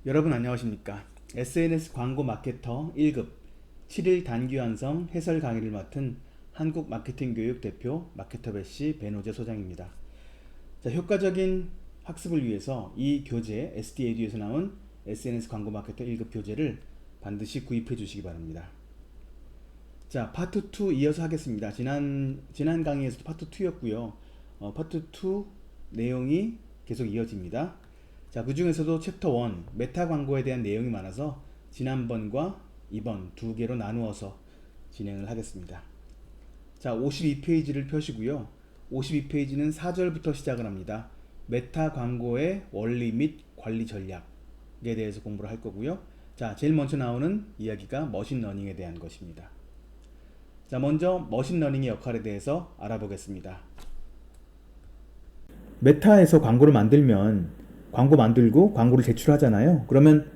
여러분 안녕하십니까? SNS 광고 마케터 1급 7일 단기 완성 해설 강의를 맡은 한국 마케팅 교육 대표 마케터배씨 배노재 소장입니다. 자, 효과적인 학습을 위해서 이 교재 SD에듀에서 나온 SNS 광고 마케터 1급 교재를 반드시 구입해 주시기 바랍니다. 자, 파트 2 이어서 하겠습니다. 지난 강의에서도 파트 2였고요. 파트 2 내용이 계속 이어집니다. 자, 그 중에서도 챕터 1 메타 광고에 대한 내용이 많아서 지난번과 이번 두 개로 나누어서 진행을 하겠습니다. 자, 52페이지를 펴시고요. 52페이지는 4절부터 시작을 합니다. 메타 광고의 원리 및 관리 전략에 대해서 공부를 할 거고요. 자, 제일 먼저 나오는 이야기가 머신러닝에 대한 것입니다. 자, 먼저 머신러닝의 역할에 대해서 알아보겠습니다. 메타에서 광고를 만들면 광고 만들고 광고를 제출하잖아요. 그러면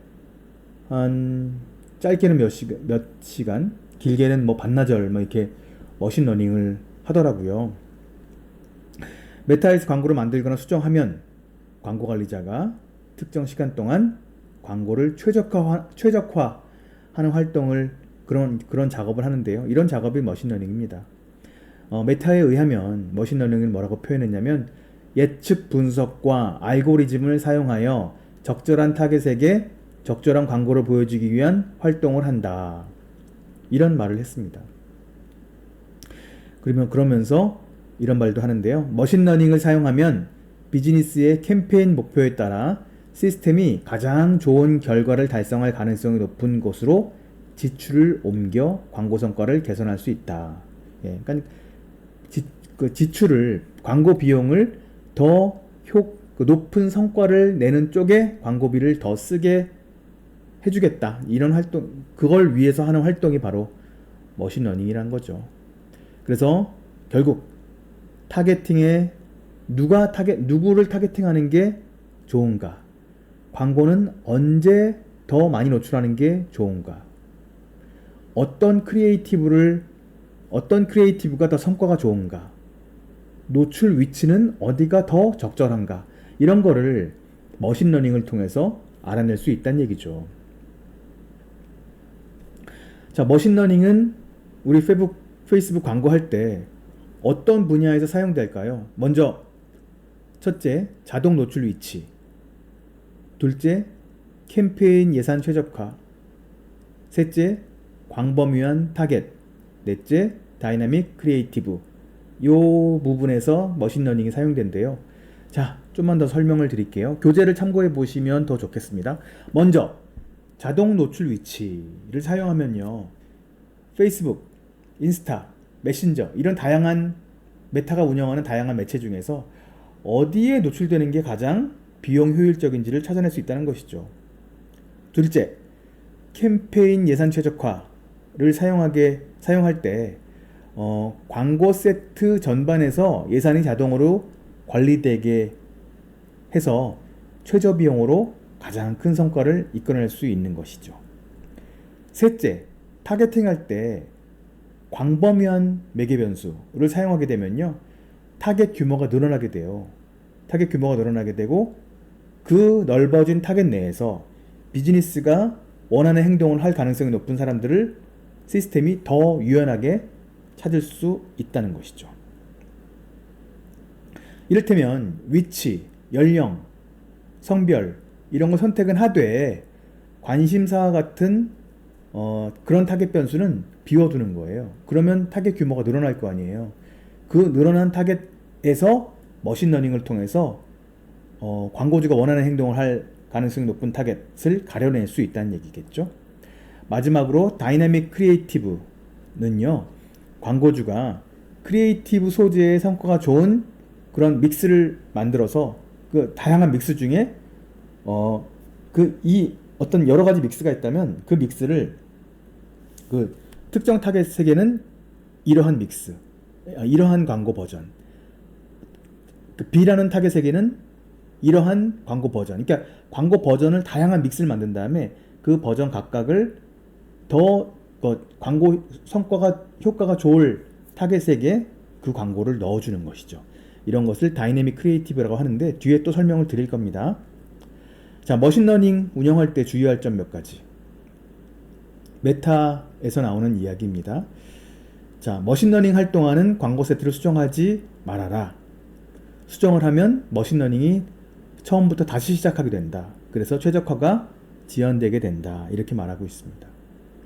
한 짧게는 몇 시간, 길게는 뭐 반나절 이렇게 머신러닝을 하더라고요. 메타에서 광고를 만들거나 수정하면 광고 관리자가 특정 시간 동안 광고를 최적화하는 활동을 그런 작업을 하는데요. 이런 작업이 머신러닝입니다. 메타에 의하면 머신러닝을 뭐라고 표현했냐면 예측 분석과 알고리즘을 사용하여 적절한 타겟에게 적절한 광고를 보여주기 위한 활동을 한다. 이런 말을 했습니다. 그러면서 이런 말도 하는데요. 머신러닝을 사용하면 비즈니스의 캠페인 목표에 따라 시스템이 가장 좋은 결과를 달성할 가능성이 높은 곳으로 지출을 옮겨 광고 성과를 개선할 수 있다. 예, 그러니까 지출을 광고 비용을 더 높은 성과를 내는 쪽에 광고비를 더 쓰게 해주겠다. 이런 활동, 그걸 위해서 하는 활동이 바로 머신러닝이란 거죠. 그래서 결국 타겟팅에 누구를 타겟팅하는 게 좋은가? 광고는 언제 더 많이 노출하는 게 좋은가? 어떤 크리에이티브가 더 성과가 좋은가? 노출 위치는 어디가 더 적절한가? 이런 거를 머신러닝을 통해서 알아낼 수 있다는 얘기죠. 자, 머신러닝은 우리 페이스북 광고할 때 어떤 분야에서 사용될까요? 먼저 첫째, 자동 노출 위치. 둘째, 캠페인 예산 최적화. 셋째, 광범위한 타겟. 넷째, 다이나믹 크리에이티브. 요 부분에서 머신러닝이 사용된대요. 자, 좀만 더 설명을 드릴게요. 교재를 참고해 보시면 더 좋겠습니다. 먼저 자동 노출 위치를 사용하면요, 페이스북, 인스타, 메신저 이런 다양한 메타가 운영하는 다양한 매체 중에서 어디에 노출되는 게 가장 비용 효율적인지를 찾아낼 수 있다는 것이죠. 둘째, 캠페인 예산 최적화를 사용할 때 광고 세트 전반에서 예산이 자동으로 관리되게 해서 최저 비용으로 가장 큰 성과를 이끌어낼 수 있는 것이죠. 셋째, 타겟팅할 때 광범위한 매개 변수를 사용하게 되면요, 타겟 규모가 늘어나게 돼요. 타겟 규모가 늘어나게 되고 그 넓어진 타겟 내에서 비즈니스가 원하는 행동을 할 가능성이 높은 사람들을 시스템이 더 유연하게 찾을 수 있다는 것이죠. 이를테면 위치, 연령, 성별 이런 거 선택은 하되 관심사와 같은 그런 타겟 변수는 비워두는 거예요. 그러면 타겟 규모가 늘어날 거 아니에요. 그 늘어난 타겟에서 머신러닝을 통해서 광고주가 원하는 행동을 할 가능성이 높은 타겟을 가려낼 수 있다는 얘기겠죠. 마지막으로 다이나믹 크리에이티브는요, 광고주가 크리에이티브 소재의 성과가 좋은 그런 믹스를 만들어서 그 다양한 믹스 중에 어떤 여러 가지 믹스가 있다면 그 믹스를 그 특정 타겟에게는 이러한 믹스, 이러한 광고 버전, 그 B라는 타겟에게는 이러한 광고 버전, 그러니까 광고 버전을 다양한 믹스를 만든 다음에 그 버전 각각을 더 광고 효과가 좋을 타겟에게 그 광고를 넣어주는 것이죠. 이런 것을 다이내믹 크리에이티브라고 하는데 뒤에 또 설명을 드릴 겁니다. 자, 머신러닝 운영할 때 주의할 점 몇 가지. 메타에서 나오는 이야기입니다. 자, 머신러닝 할 동안은 광고 세트를 수정하지 말아라. 수정을 하면 머신러닝이 처음부터 다시 시작하게 된다. 그래서 최적화가 지연되게 된다. 이렇게 말하고 있습니다.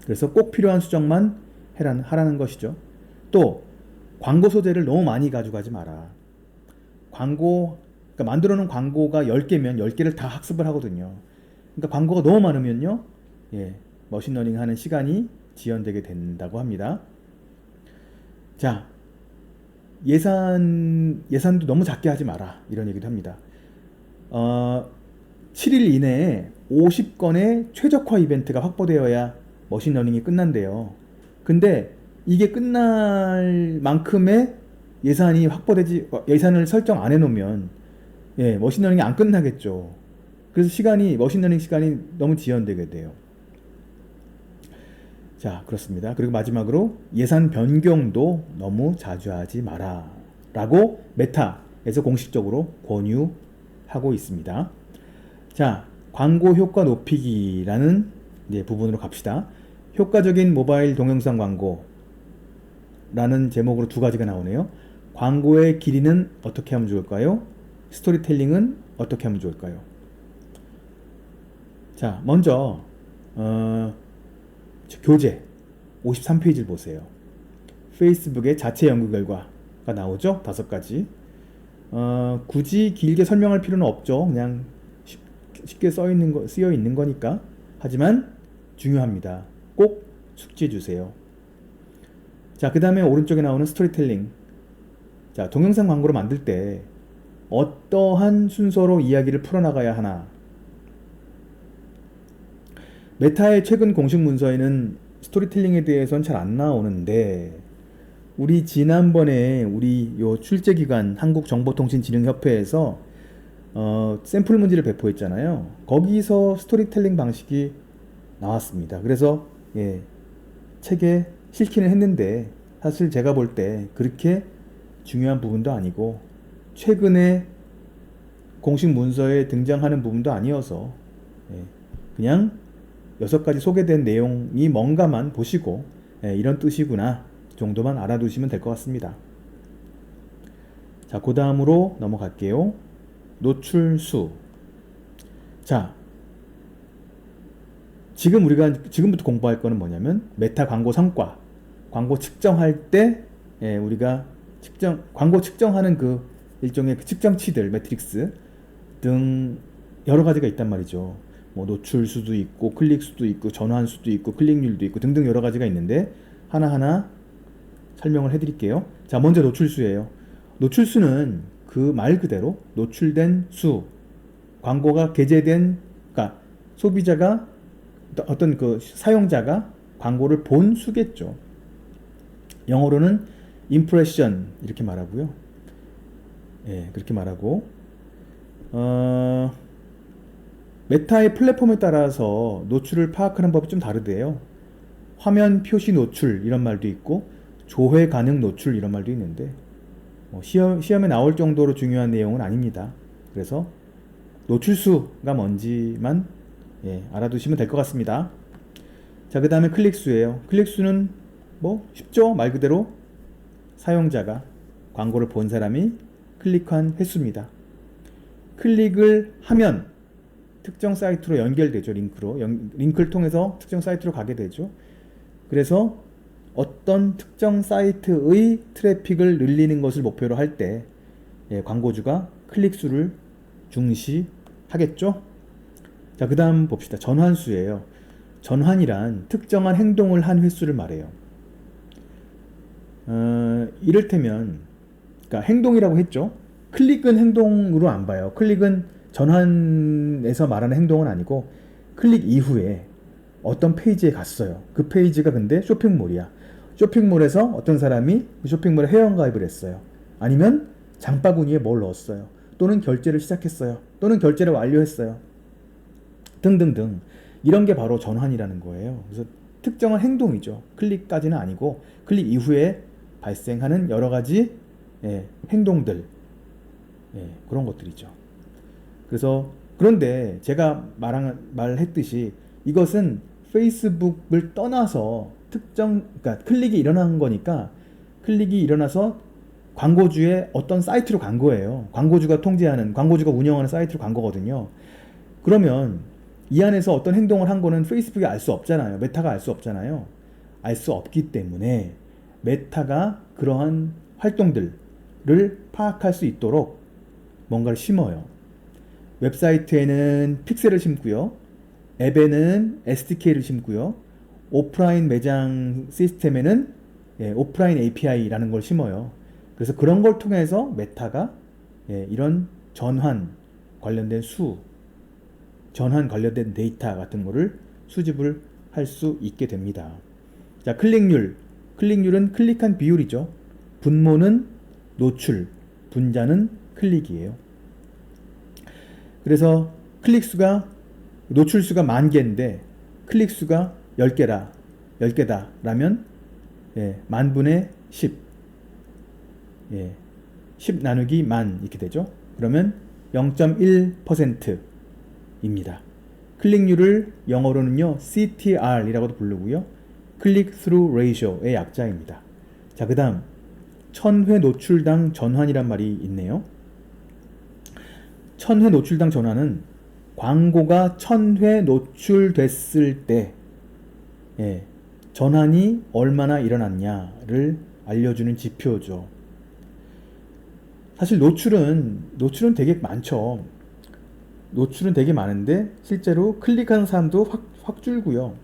그래서 꼭 필요한 수정만 하라는 것이죠. 또 광고 소재를 너무 많이 가져가지 마라. 그러니까 만들어 놓은 광고가 10개면 10개를 다 학습을 하거든요. 그러니까 광고가 너무 많으면요. 머신러닝 하는 시간이 지연되게 된다고 합니다. 자, 예산도 너무 작게 하지 마라. 이런 얘기도 합니다. 7일 이내에 50건의 최적화 이벤트가 확보되어야 머신러닝이 끝난대요. 근데 이게 끝날 만큼의 예산을 설정 안 해놓으면 머신러닝이 안 끝나겠죠. 그래서 머신러닝 시간이 너무 지연되게 돼요. 자, 그렇습니다. 그리고 마지막으로 예산 변경도 너무 자주 하지 마라 라고 메타에서 공식적으로 권유하고 있습니다. 자, 광고 효과 높이기라는 부분으로 갑시다. 효과적인 모바일 동영상 광고라는 제목으로 두 가지가 나오네요. 광고의 길이는 어떻게 하면 좋을까요? 스토리텔링은 어떻게 하면 좋을까요? 자, 먼저 교재 53페이지를 보세요. 페이스북의 자체 연구 결과가 나오죠? 5가지. 굳이 길게 설명할 필요는 없죠. 그냥 쉽게 쓰여 있는 거니까. 하지만 중요합니다. 꼭 숙지해 주세요. 자, 그 다음에 오른쪽에 나오는 스토리텔링. 자, 동영상 광고를 만들 때 어떠한 순서로 이야기를 풀어나가야 하나. 메타의 최근 공식 문서에는 스토리텔링에 대해서는 잘 안 나오는데, 우리 지난번에 우리 요 출제기관 한국정보통신진흥협회에서 샘플 문제를 배포했잖아요. 거기서 스토리텔링 방식이 나왔습니다. 그래서 책에 실기는 했는데 사실 제가 볼 때 그렇게 중요한 부분도 아니고 최근에 공식 문서에 등장하는 부분도 아니어서 그냥 6가지 소개된 내용이 뭔가만 보시고 이런 뜻이구나 정도만 알아두시면 될 것 같습니다. 자, 그 다음으로 넘어갈게요. 노출수. 자, 지금부터 공부할 거는 뭐냐면 메타 광고 성과, 광고 측정할 때 우리가 광고 측정하는 그 일종의 그 측정치들, 매트릭스 등 여러 가지가 있단 말이죠. 뭐 노출수도 있고 클릭수도 있고 전환수도 있고 클릭률도 있고 등등 여러 가지가 있는데 하나하나 설명을 해드릴게요. 자, 먼저 노출수예요. 노출수는 그 말 그대로 노출된 수, 광고가 게재된, 그러니까 소비자가 어떤 그 사용자가 광고를 본 수겠죠. 영어로는 impression 이렇게 말하고요. 그렇게 말하고 메타의 플랫폼에 따라서 노출을 파악하는 법이 좀 다르대요. 화면 표시 노출 이런 말도 있고 조회 가능 노출 이런 말도 있는데 시험에 나올 정도로 중요한 내용은 아닙니다. 그래서 노출수가 뭔지만 알아두시면 될 것 같습니다. 자, 그 다음에 클릭수예요. 클릭수는 쉽죠? 말 그대로 사용자가 광고를 본 사람이 클릭한 횟수입니다. 클릭을 하면 특정 사이트로 연결되죠. 링크를 통해서 특정 사이트로 가게 되죠. 그래서 어떤 특정 사이트의 트래픽을 늘리는 것을 목표로 할 때 광고주가 클릭수를 중시하겠죠. 자, 그 다음 봅시다. 전환수예요. 전환이란 특정한 행동을 한 횟수를 말해요. 이를테면 그러니까 행동이라고 했죠. 클릭은 행동으로 안 봐요. 클릭은 전환에서 말하는 행동은 아니고 클릭 이후에 어떤 페이지에 갔어요. 그 페이지가 근데 쇼핑몰이야. 쇼핑몰에서 어떤 사람이 그 쇼핑몰에 회원가입을 했어요. 아니면 장바구니에 뭘 넣었어요. 또는 결제를 시작했어요. 또는 결제를 완료했어요. 등등등. 이런 게 바로 전환이라는 거예요. 그래서 특정한 행동이죠. 클릭까지는 아니고 클릭 이후에 발생하는 여러 가지 행동들, 그런 것들이죠. 그래서 그런데 제가 말했듯이 이것은 페이스북을 떠나서 그러니까 클릭이 일어난 거니까 클릭이 일어나서 광고주의 어떤 사이트로 간 거예요. 광고주가 운영하는 사이트로 간 거거든요. 그러면 이 안에서 어떤 행동을 한 거는 페이스북이 알 수 없잖아요. 메타가 알 수 없잖아요. 알 수 없기 때문에 메타가 그러한 활동들을 파악할 수 있도록 뭔가를 심어요. 웹사이트에는 픽셀을 심고요. 앱에는 SDK를 심고요. 오프라인 매장 시스템에는 오프라인 API라는 걸 심어요. 그래서 그런 걸 통해서 메타가 이런 전환 관련된 데이터 같은 거를 수집을 할 수 있게 됩니다. 자, 클릭률은 클릭한 비율이죠. 분모는 노출, 분자는 클릭이에요. 그래서 노출 수가 10,000개인데 클릭 수가 10개다 라면 10,000분의 10 10 나누기 10,000 이렇게 되죠. 그러면 0.1%입니다. 클릭률을 영어로는요 CTR이라고도 부르고요 클릭 스루 레이쇼의 약자입니다. 자, 그 다음 1000회 노출당 전환이란 말이 있네요. 1000회 노출당 전환은 광고가 1000회 노출됐을 때 전환이 얼마나 일어났냐를 알려주는 지표죠. 사실 노출은 되게 많죠. 노출은 되게 많은데 실제로 클릭하는 사람도 확 줄고요.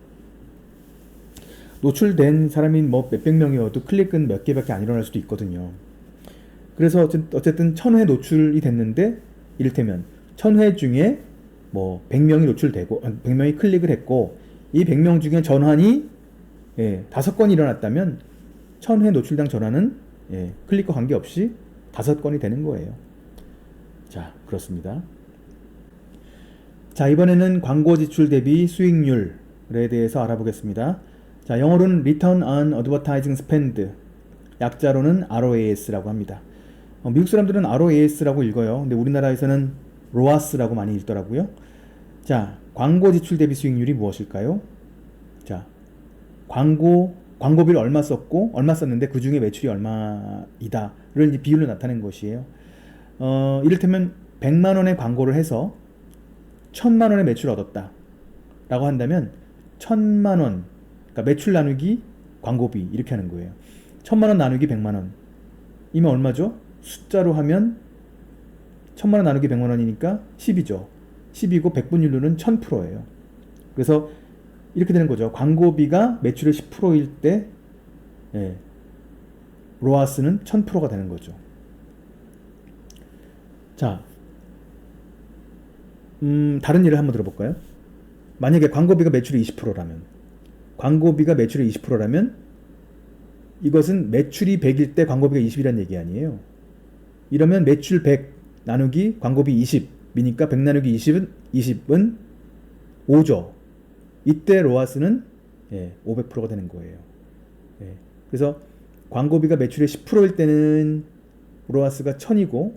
노출된 사람이 뭐 몇백 명이어도 클릭은 몇 개밖에 안 일어날 수도 있거든요. 그래서 어쨌든 1000회 노출이 됐는데 이를테면 1000회 중에 뭐 100명이 노출되고 100명이 클릭을 했고 이 100명 중에 전환이 5건이 일어났다면 1000회 노출당 전환은 클릭과 관계없이 5건이 되는 거예요. 자, 그렇습니다. 자, 이번에는 광고 지출 대비 수익률에 대해서 알아보겠습니다. 자, 영어로는 Return on Advertising Spend, 약자로는 ROAS라고 합니다. 미국 사람들은 ROAS라고 읽어요. 근데 우리나라에서는 ROAS라고 많이 읽더라고요. 자, 광고 지출 대비 수익률이 무엇일까요? 자, 광고비를 얼마 썼는데 그 중에 매출이 얼마이다를 이제 비율로 나타낸 것이에요. 이를테면 100만 원의 광고를 해서 1000만 원의 매출을 얻었다 라고 한다면 1000만 원, 그러니까 매출 나누기 광고비 이렇게 하는 거예요. 1000만 원 나누기 100만 원 이면 얼마죠? 숫자로 하면 1000만 원 나누기 100만 원이니까 10이죠. 10이고 백분율로는 1000%예요. 그래서 이렇게 되는 거죠. 광고비가 매출의 10%일 때 로아스는 1000%가 되는 거죠. 자, 다른 예를 한번 들어볼까요? 만약에 광고비가 매출의 20%라면 이것은 매출이 100일 때 광고비가 20이라는 얘기 아니에요. 이러면 매출 100 나누기 광고비 20이니까 100 나누기 20은 5죠. 이때 로아스는 500%가 되는 거예요. 그래서 광고비가 매출의 10%일 때는 로아스가 1000이고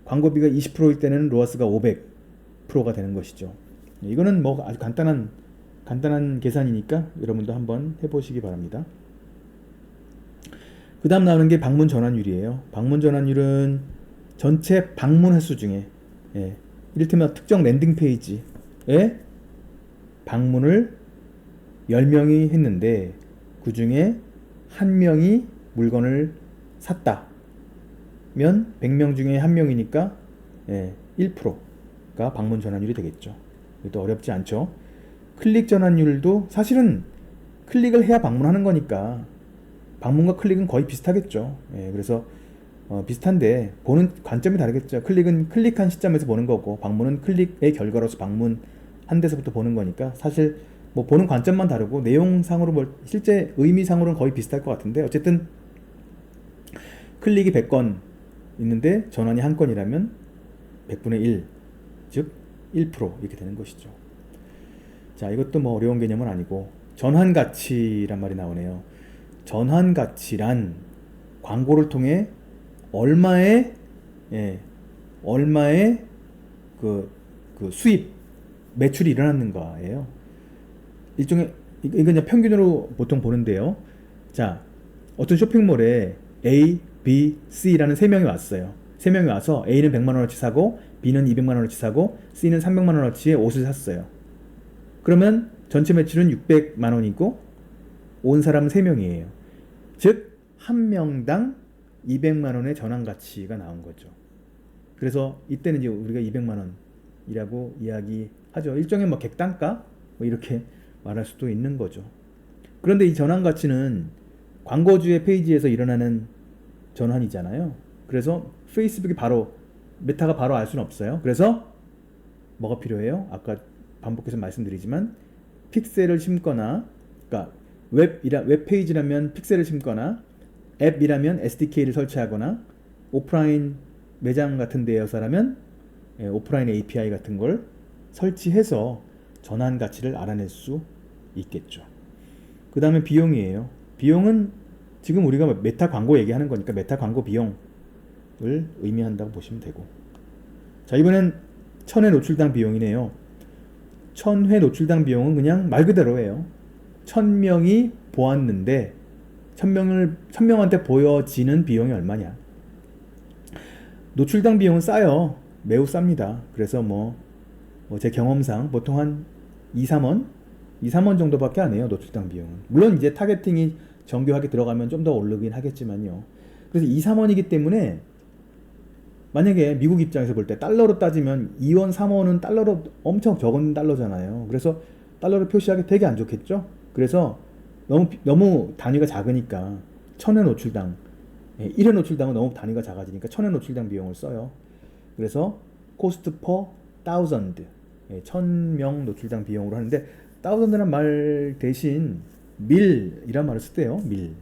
광고비가 20%일 때는 로아스가 500%가 되는 것이죠. 이거는 뭐 아주 간단한 계산이니까 여러분도 한번 해보시기 바랍니다. 그 다음 나오는 게 방문 전환율이에요. 방문 전환율은 전체 방문 횟수 중에 이를테면 특정 랜딩 페이지에 방문을 10명이 했는데 그 중에 1명이 물건을 샀다면 100명 중에 1명이니까 1%가 방문 전환율이 되겠죠. 이것도 어렵지 않죠. 클릭 전환율도 사실은 클릭을 해야 방문하는 거니까 방문과 클릭은 거의 비슷하겠죠. 그래서 비슷한데 보는 관점이 다르겠죠. 클릭은 클릭한 시점에서 보는 거고 방문은 클릭의 결과로서 방문한 데서부터 보는 거니까 사실 뭐 보는 관점만 다르고 내용상으로 실제 의미상으로는 거의 비슷할 것 같은데 어쨌든 클릭이 100건 있는데 전환이 1건이라면 100분의 1, 즉 1% 이렇게 되는 것이죠. 자, 이것도 뭐 어려운 개념은 아니고 전환가치란 말이 나오네요. 전환가치란 광고를 통해 얼마의 그 그 수입, 매출이 일어나는 거예요. 일종의 이건 그냥 평균으로 보통 보는데요. 자, 어떤 쇼핑몰에 A, B, C라는 세 명이 왔어요. 세 명이 와서 A는 100만 원어치 사고 B는 200만 원어치 사고 C는 300만 원어치의 옷을 샀어요. 그러면 전체 매출은 600만 원이고 온 사람은 3명이에요. 즉, 한 명당 200만 원의 전환 가치가 나온 거죠. 그래서 이때는 이제 우리가 200만 원이라고 이야기하죠. 일종의 뭐 객단가 뭐 이렇게 말할 수도 있는 거죠. 그런데 이 전환 가치는 광고주의 페이지에서 일어나는 전환이잖아요. 그래서 페이스북이 바로 메타가 바로 알 수는 없어요. 그래서 뭐가 필요해요? 아까 반복해서 말씀드리지만 픽셀을 심거나, 그러니까 웹 페이지라면 픽셀을 심거나 앱이라면 SDK를 설치하거나 오프라인 매장 같은 데여서라면 오프라인 API 같은 걸 설치해서 전환 가치를 알아낼 수 있겠죠. 그 다음에 비용이에요. 비용은 지금 우리가 메타 광고 얘기하는 거니까 메타 광고 비용을 의미한다고 보시면 되고, 자, 이번엔 1000회 노출당 비용이네요. 1000회 노출당 비용은 그냥 말 그대로예요. 1000명이 보았는데 1000명한테 보여지는 비용이 얼마냐. 노출당 비용은 싸요. 매우 쌉니다. 그래서 제 경험상 보통 한 2-3원 정도밖에 안 해요. 노출당 비용은. 물론 이제 타겟팅이 정교하게 들어가면 좀 더 오르긴 하겠지만요. 그래서 2-3원이기 때문에 만약에 미국 입장에서 볼 때 달러로 따지면 2원, 3원은 달러로 엄청 적은 달러잖아요. 그래서 달러를 표시하기 되게 안 좋겠죠. 그래서 너무 단위가 작으니까 1000회 노출당, 1회 노출당은 너무 단위가 작아지니까 1000회 노출당 비용을 써요. 그래서 cost per thousand, 1000명 노출당 비용으로 하는데, thousand란 말 대신 밀이란 말을 쓰대요. 밀.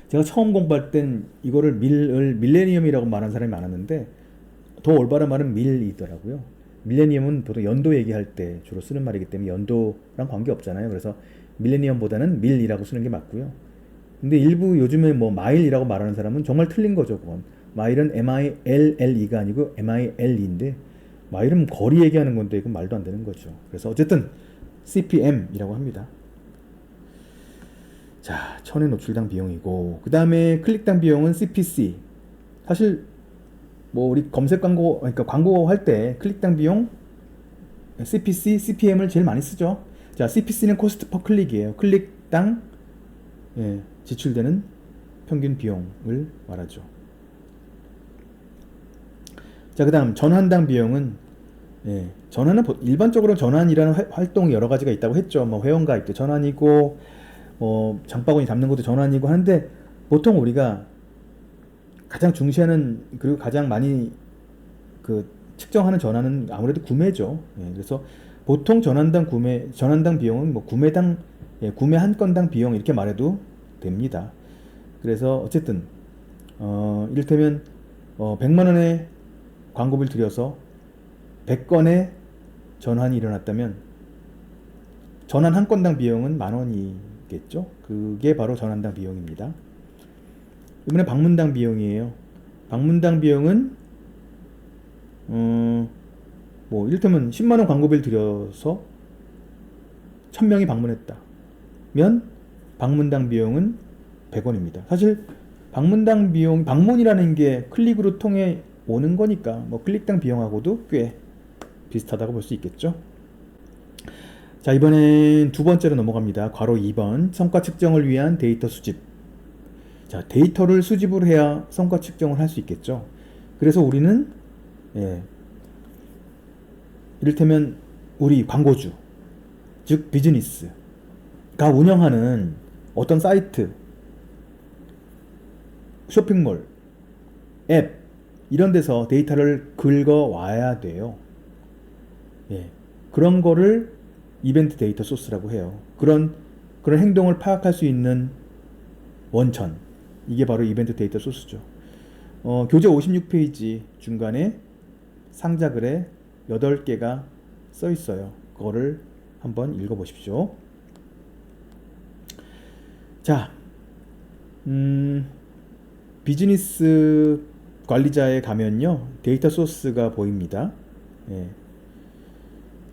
제가 처음 공부할 땐 이거를 밀레니엄이라고 말하는 사람이 많았는데 더 올바른 말은 밀이더라고요. 밀레니엄은 보통 연도 얘기할 때 주로 쓰는 말이기 때문에 연도랑 관계 없잖아요. 그래서 밀레니엄보다는 밀이라고 쓰는 게 맞고요. 근데 일부 요즘에 마일이라고 말하는 사람은 정말 틀린 거죠. 그건 마일은 MILLE가 아니고 MILE인데 마일은 거리 얘기하는 건데 이건 말도 안 되는 거죠. 그래서 어쨌든 CPM이라고 합니다. 자, 1000회 노출당 비용이고, 그 다음에 클릭당 비용은 CPC. 사실 우리 검색 광고, 그러니까 광고 할 때 클릭당 비용, CPC, CPM을 제일 많이 쓰죠. 자, CPC는 코스트 퍼 클릭이에요. 클릭당 지출되는 평균 비용을 말하죠. 자, 그 다음 전환당 비용은, 전환은 일반적으로 전환이라는 활동이 여러 가지가 있다고 했죠. 회원가입도 전환이고 장바구니 잡는 것도 전환이고 하는데, 보통 우리가 가장 중시하는, 그리고 가장 많이 측정하는 전환은 아무래도 구매죠. 그래서 보통 전환당 비용은 구매당, 구매 한 건당 비용 이렇게 말해도 됩니다. 그래서 어쨌든 이를테면 100만 원의 광고비를 들여서 100건의 전환이 일어났다면 전환 한 건당 비용은 10,000원이겠죠. 그게 바로 전환당 비용입니다. 이번에 방문당 비용이에요. 방문당 비용은 이를테면 10만원 광고비를 들여서 1000명이 방문했다면 방문당 비용은 100원입니다. 사실 방문당 비용, 방문이라는 게 클릭으로 통해 오는 거니까 클릭당 비용하고도 꽤 비슷하다고 볼 수 있겠죠. 자, 이번엔 두 번째로 넘어갑니다. 괄호 2번, 성과 측정을 위한 데이터 수집. 자, 데이터를 수집을 해야 성과 측정을 할 수 있겠죠. 그래서 우리는 이를테면 우리 광고주, 즉 비즈니스가 운영하는 어떤 사이트, 쇼핑몰, 앱 이런 데서 데이터를 긁어와야 돼요. 그런 거를 이벤트 데이터 소스라고 해요. 그런 행동을 파악할 수 있는 원천, 이게 바로 이벤트 데이터 소스죠. 교재 56페이지 중간에 상자글에 8개가 써 있어요. 그거를 한번 읽어보십시오. 자, 비즈니스 관리자에 가면요, 데이터 소스가 보입니다. 예.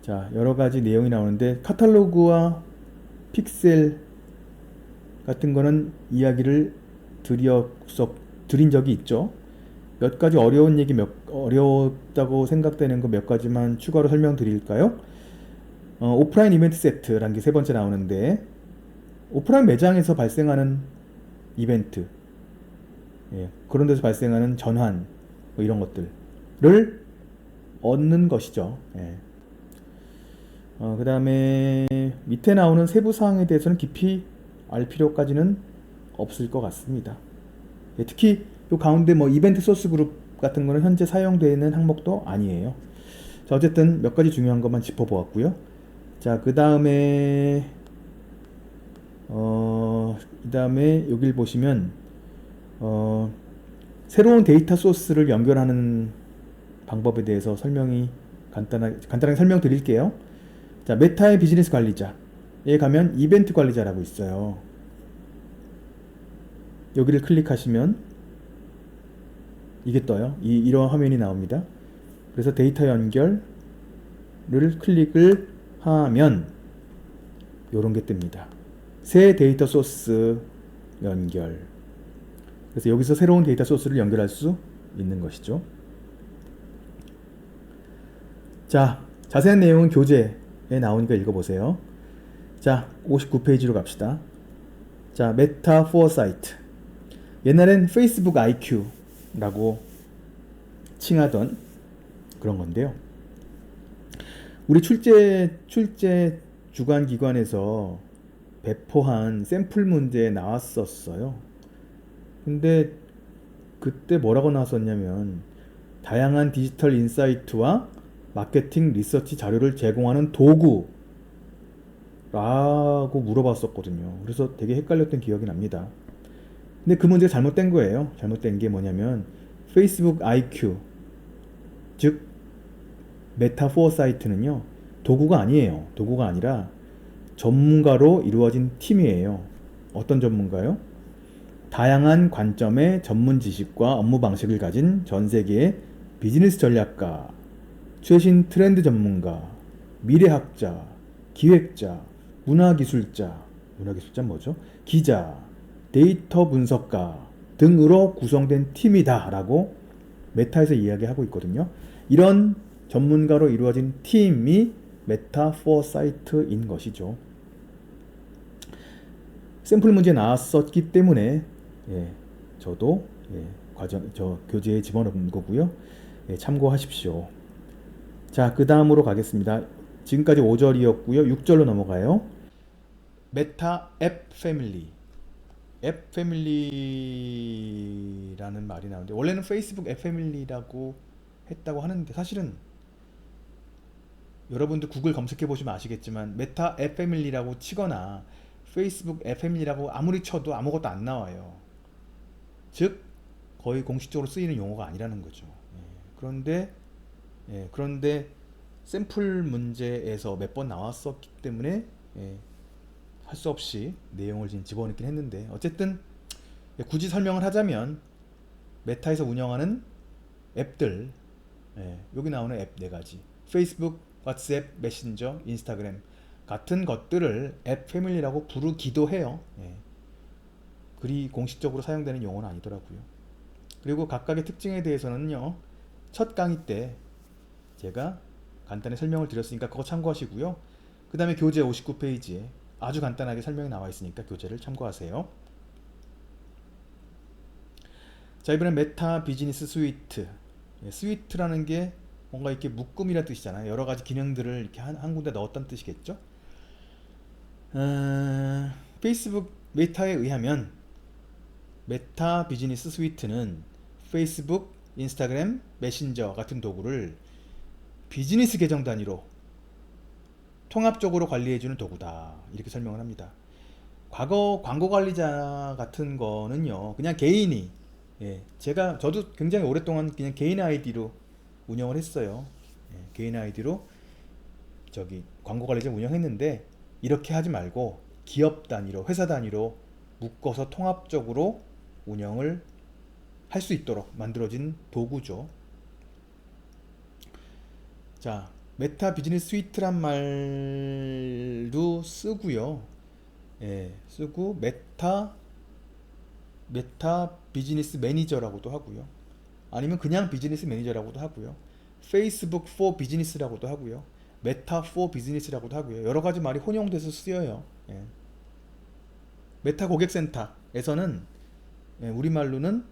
자, 여러 가지 내용이 나오는데 카탈로그와 픽셀 같은 거는 이야기를 드린 적이 있죠. 몇 가지 어려운 얘기 어려웠다고 생각되는 거 몇 가지만 추가로 설명드릴까요? 오프라인 이벤트 세트라는 게 세 번째 나오는데 오프라인 매장에서 발생하는 이벤트, 예, 그런 데서 발생하는 전환, 뭐 이런 것들을 얻는 것이죠. 예. 그 다음에 밑에 나오는 세부 사항에 대해서는 깊이 알 필요까지는 없을 것 같습니다. 예, 특히 요 가운데 뭐 이벤트 소스 그룹 같은 거는 현재 사용되는 항목도 아니에요. 자, 어쨌든 몇 가지 중요한 것만 짚어보았고요. 자, 그 다음에 여길 보시면 새로운 데이터 소스를 연결하는 방법에 대해서 간단하게 설명드릴게요. 자, 메타의 비즈니스 관리자에 가면 이벤트 관리자라고 있어요. 여기를 클릭하시면 이게 떠요. 이런 화면이 나옵니다. 그래서 데이터 연결을 클릭을 하면 이런 게 뜹니다. 새 데이터 소스 연결. 그래서 여기서 새로운 데이터 소스를 연결할 수 있는 것이죠. 자, 자세한 내용은 교재에 나오니까 읽어보세요. 자, 59페이지로 갑시다. 자, 메타 포사이트. 옛날엔 페이스북 IQ라고 칭하던 그런 건데요. 우리 출제 주관 기관에서 배포한 샘플 문제에 나왔었어요. 근데 그때 뭐라고 나왔었냐면 다양한 디지털 인사이트와 마케팅 리서치 자료를 제공하는 도구라고 물어봤었거든요. 그래서 되게 헷갈렸던 기억이 납니다. 근데 그 문제가 잘못된 거예요. 잘못된 게 뭐냐면 페이스북 IQ, 즉 메타 포사이트는요 도구가 아니에요. 도구가 아니라 전문가로 이루어진 팀이에요. 어떤 전문가요? 다양한 관점의 전문 지식과 업무 방식을 가진 전 세계의 비즈니스 전략가, 최신 트렌드 전문가, 미래학자, 기획자, 문화기술자 뭐죠? 기자, 데이터 분석가 등으로 구성된 팀이다 라고 메타에서 이야기하고 있거든요. 이런 전문가로 이루어진 팀이 메타 포사이트인 것이죠. 샘플 문제 나왔었기 때문에 저도 교재에 집어넣은 거고요. 참고하십시오. 자, 그 다음으로 가겠습니다. 지금까지 5절이었고요. 6절로 넘어가요. 메타 앱 패밀리. 앱 패밀리라는 말이 나오는데 원래는 페이스북 앱 패밀리라고 했다고 하는데 사실은 여러분들 구글 검색해 보시면 아시겠지만 메타 앱 패밀리라고 치거나 페이스북 앱 패밀리라고 아무리 쳐도 아무것도 안 나와요. 즉 거의 공식적으로 쓰이는 용어가 아니라는 거죠. 그런데 샘플 문제에서 몇 번 나왔었기 때문에 할 수 없이 내용을 지금 집어넣긴 했는데 어쨌든 굳이 설명을 하자면 메타에서 운영하는 앱들, 여기 나오는 앱 4가지 페이스북, 왓츠앱, 메신저, 인스타그램 같은 것들을 앱 패밀리라고 부르기도 해요. 그리 공식적으로 사용되는 용어는 아니더라고요. 그리고 각각의 특징에 대해서는요 첫 강의 때 제가 간단히 설명을 드렸으니까 그거 참고하시고요. 그 다음에 교재 59페이지에 아주 간단하게 설명이 나와 있으니까 교재를 참고하세요. 자, 이번엔 메타 비즈니스 스위트. 스위트라는 게 뭔가 이렇게 묶음이라는 뜻이잖아요. 여러 가지 기능들을 이렇게 한 군데 넣었다는 뜻이겠죠. 페이스북 메타에 의하면 메타 비즈니스 스위트는 페이스북, 인스타그램, 메신저 같은 도구를 비즈니스 계정 단위로 통합적으로 관리해주는 도구다 이렇게 설명을 합니다. 과거 광고 관리자 같은 거는요 그냥 개인이 저도 굉장히 오랫동안 그냥 개인 아이디로 운영을 했어요. 개인 아이디로 광고 관리자 운영했는데 이렇게 하지 말고 기업 단위로 회사 단위로 묶어서 통합적으로 운영을 할 수 있도록 만들어진 도구죠. 자, 메타 비즈니스 스위트란 말도 쓰고요. 예, 쓰고 메타 비즈니스 매니저라고도 하고요. 아니면 그냥 비즈니스 매니저라고도 하고요. 페이스북 for 비즈니스라고도 하고요. 메타 for 비즈니스라고도 하고요. 여러 가지 말이 혼용돼서 쓰여요. 예. 메타 고객센터에서는 우리말로는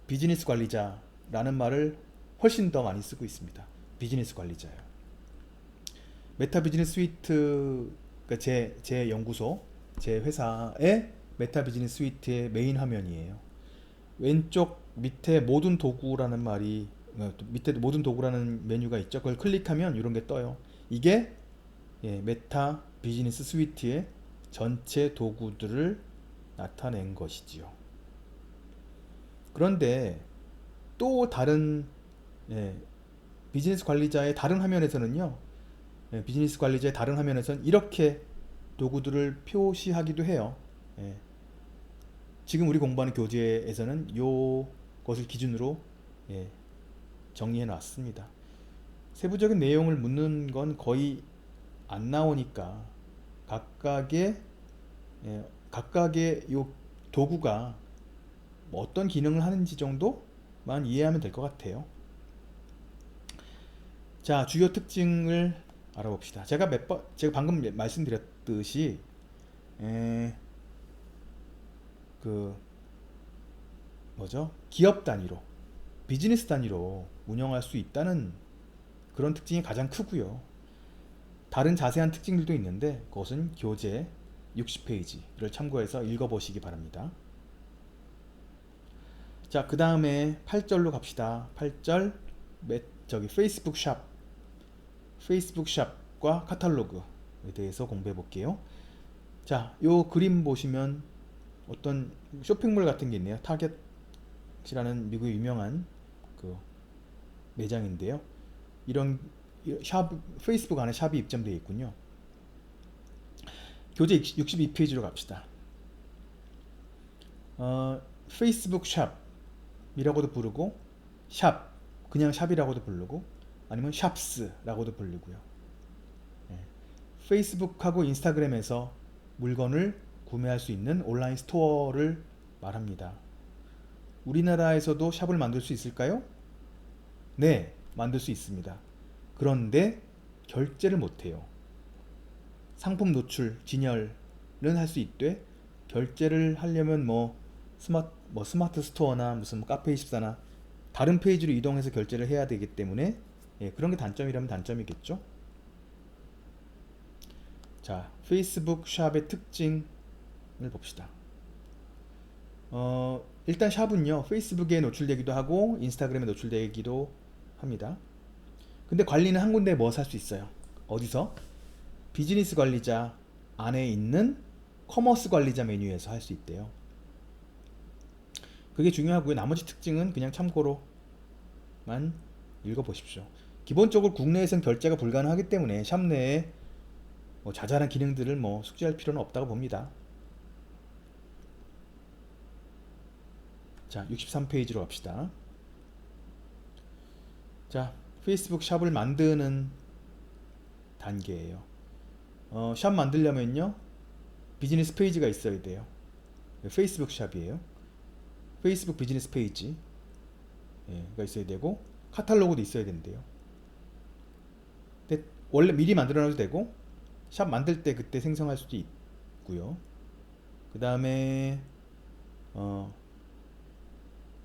비즈니스 관리자라는 말을 훨씬 더 많이 쓰고 있습니다. 비즈니스 관리자요. 메타 비즈니스 스위트, 그러니까 제 연구소, 제 회사의 메타 비즈니스 스위트의 메인 화면이에요. 왼쪽 밑에 모든 도구라는 말이, 밑에 모든 도구라는 메뉴가 있죠. 그걸 클릭하면 이런 게 떠요. 이게 메타 비즈니스 스위트의 전체 도구들을 나타낸 것이지요. 그런데 또 다른 비즈니스 관리자의 다른 화면에서는요, 비즈니스 관리자의 다른 화면에서는 이렇게 도구들을 표시하기도 해요. 지금 우리 공부하는 교재에서는 이것을 기준으로 정리해 놨습니다. 세부적인 내용을 묻는 건 거의 안 나오니까 각각의 요 도구가 뭐 어떤 기능을 하는지 정도만 이해하면 될 것 같아요. 자, 주요 특징을 알아봅시다. 제가 방금 말씀드렸듯이 기업 단위로, 비즈니스 단위로 운영할 수 있다는 그런 특징이 가장 크고요. 다른 자세한 특징들도 있는데 그것은 교재 60페이지를 참고해서 읽어보시기 바랍니다. 자, 그 다음에 8절로 갑시다. 8절 페이스북 샵과 카탈로그에 대해서 공부해 볼게요. 자, 요 그림 보시면 어떤 쇼핑몰 같은 게 있네요. 타겟이라는 미국의 유명한 그 매장인데요. 이런 페이스북 안에 샵이 입점되어 있군요. 교재 62페이지로 갑시다. 페이스북 샵이라고도 부르고 그냥 샵이라고도 부르고 아니면 샵스라고도 부르고요. 페이스북하고 인스타그램에서 물건을 구매할 수 있는 온라인 스토어를 말합니다. 우리나라에서도 샵을 만들 수 있을까요? 네, 만들 수 있습니다. 그런데 결제를 못해요. 상품 노출, 진열은 할 수 있되 결제를 하려면 스마트 스토어나 무슨 카페24나 다른 페이지로 이동해서 결제를 해야 되기 때문에 그런 게 단점이라면 단점이겠죠. 자, 페이스북 샵의 특징을 봅시다. 일단 샵은요, 페이스북에 노출되기도 하고 인스타그램에 노출되기도 합니다. 근데 관리는 한 군데에 뭐 살 수 있어요? 어디서? 비즈니스 관리자 안에 있는 커머스 관리자 메뉴에서 할 수 있대요. 그게 중요하고요. 나머지 특징은 그냥 참고로만 읽어보십시오. 기본적으로 국내에선 결제가 불가능하기 때문에 샵 내에 자잘한 기능들을 숙지할 필요는 없다고 봅니다. 자, 63페이지로 갑시다. 자, 페이스북 샵을 만드는 단계예요. 샵 만들려면요, 비즈니스 페이지가 있어야 돼요. 페이스북 샵이에요. 페이스북 비즈니스 페이지가 있어야 되고 카탈로그도 있어야 된대요. 근데 원래 미리 만들어 놔도 되고 샵 만들 때 그때 생성할 수도 있고요. 그 다음에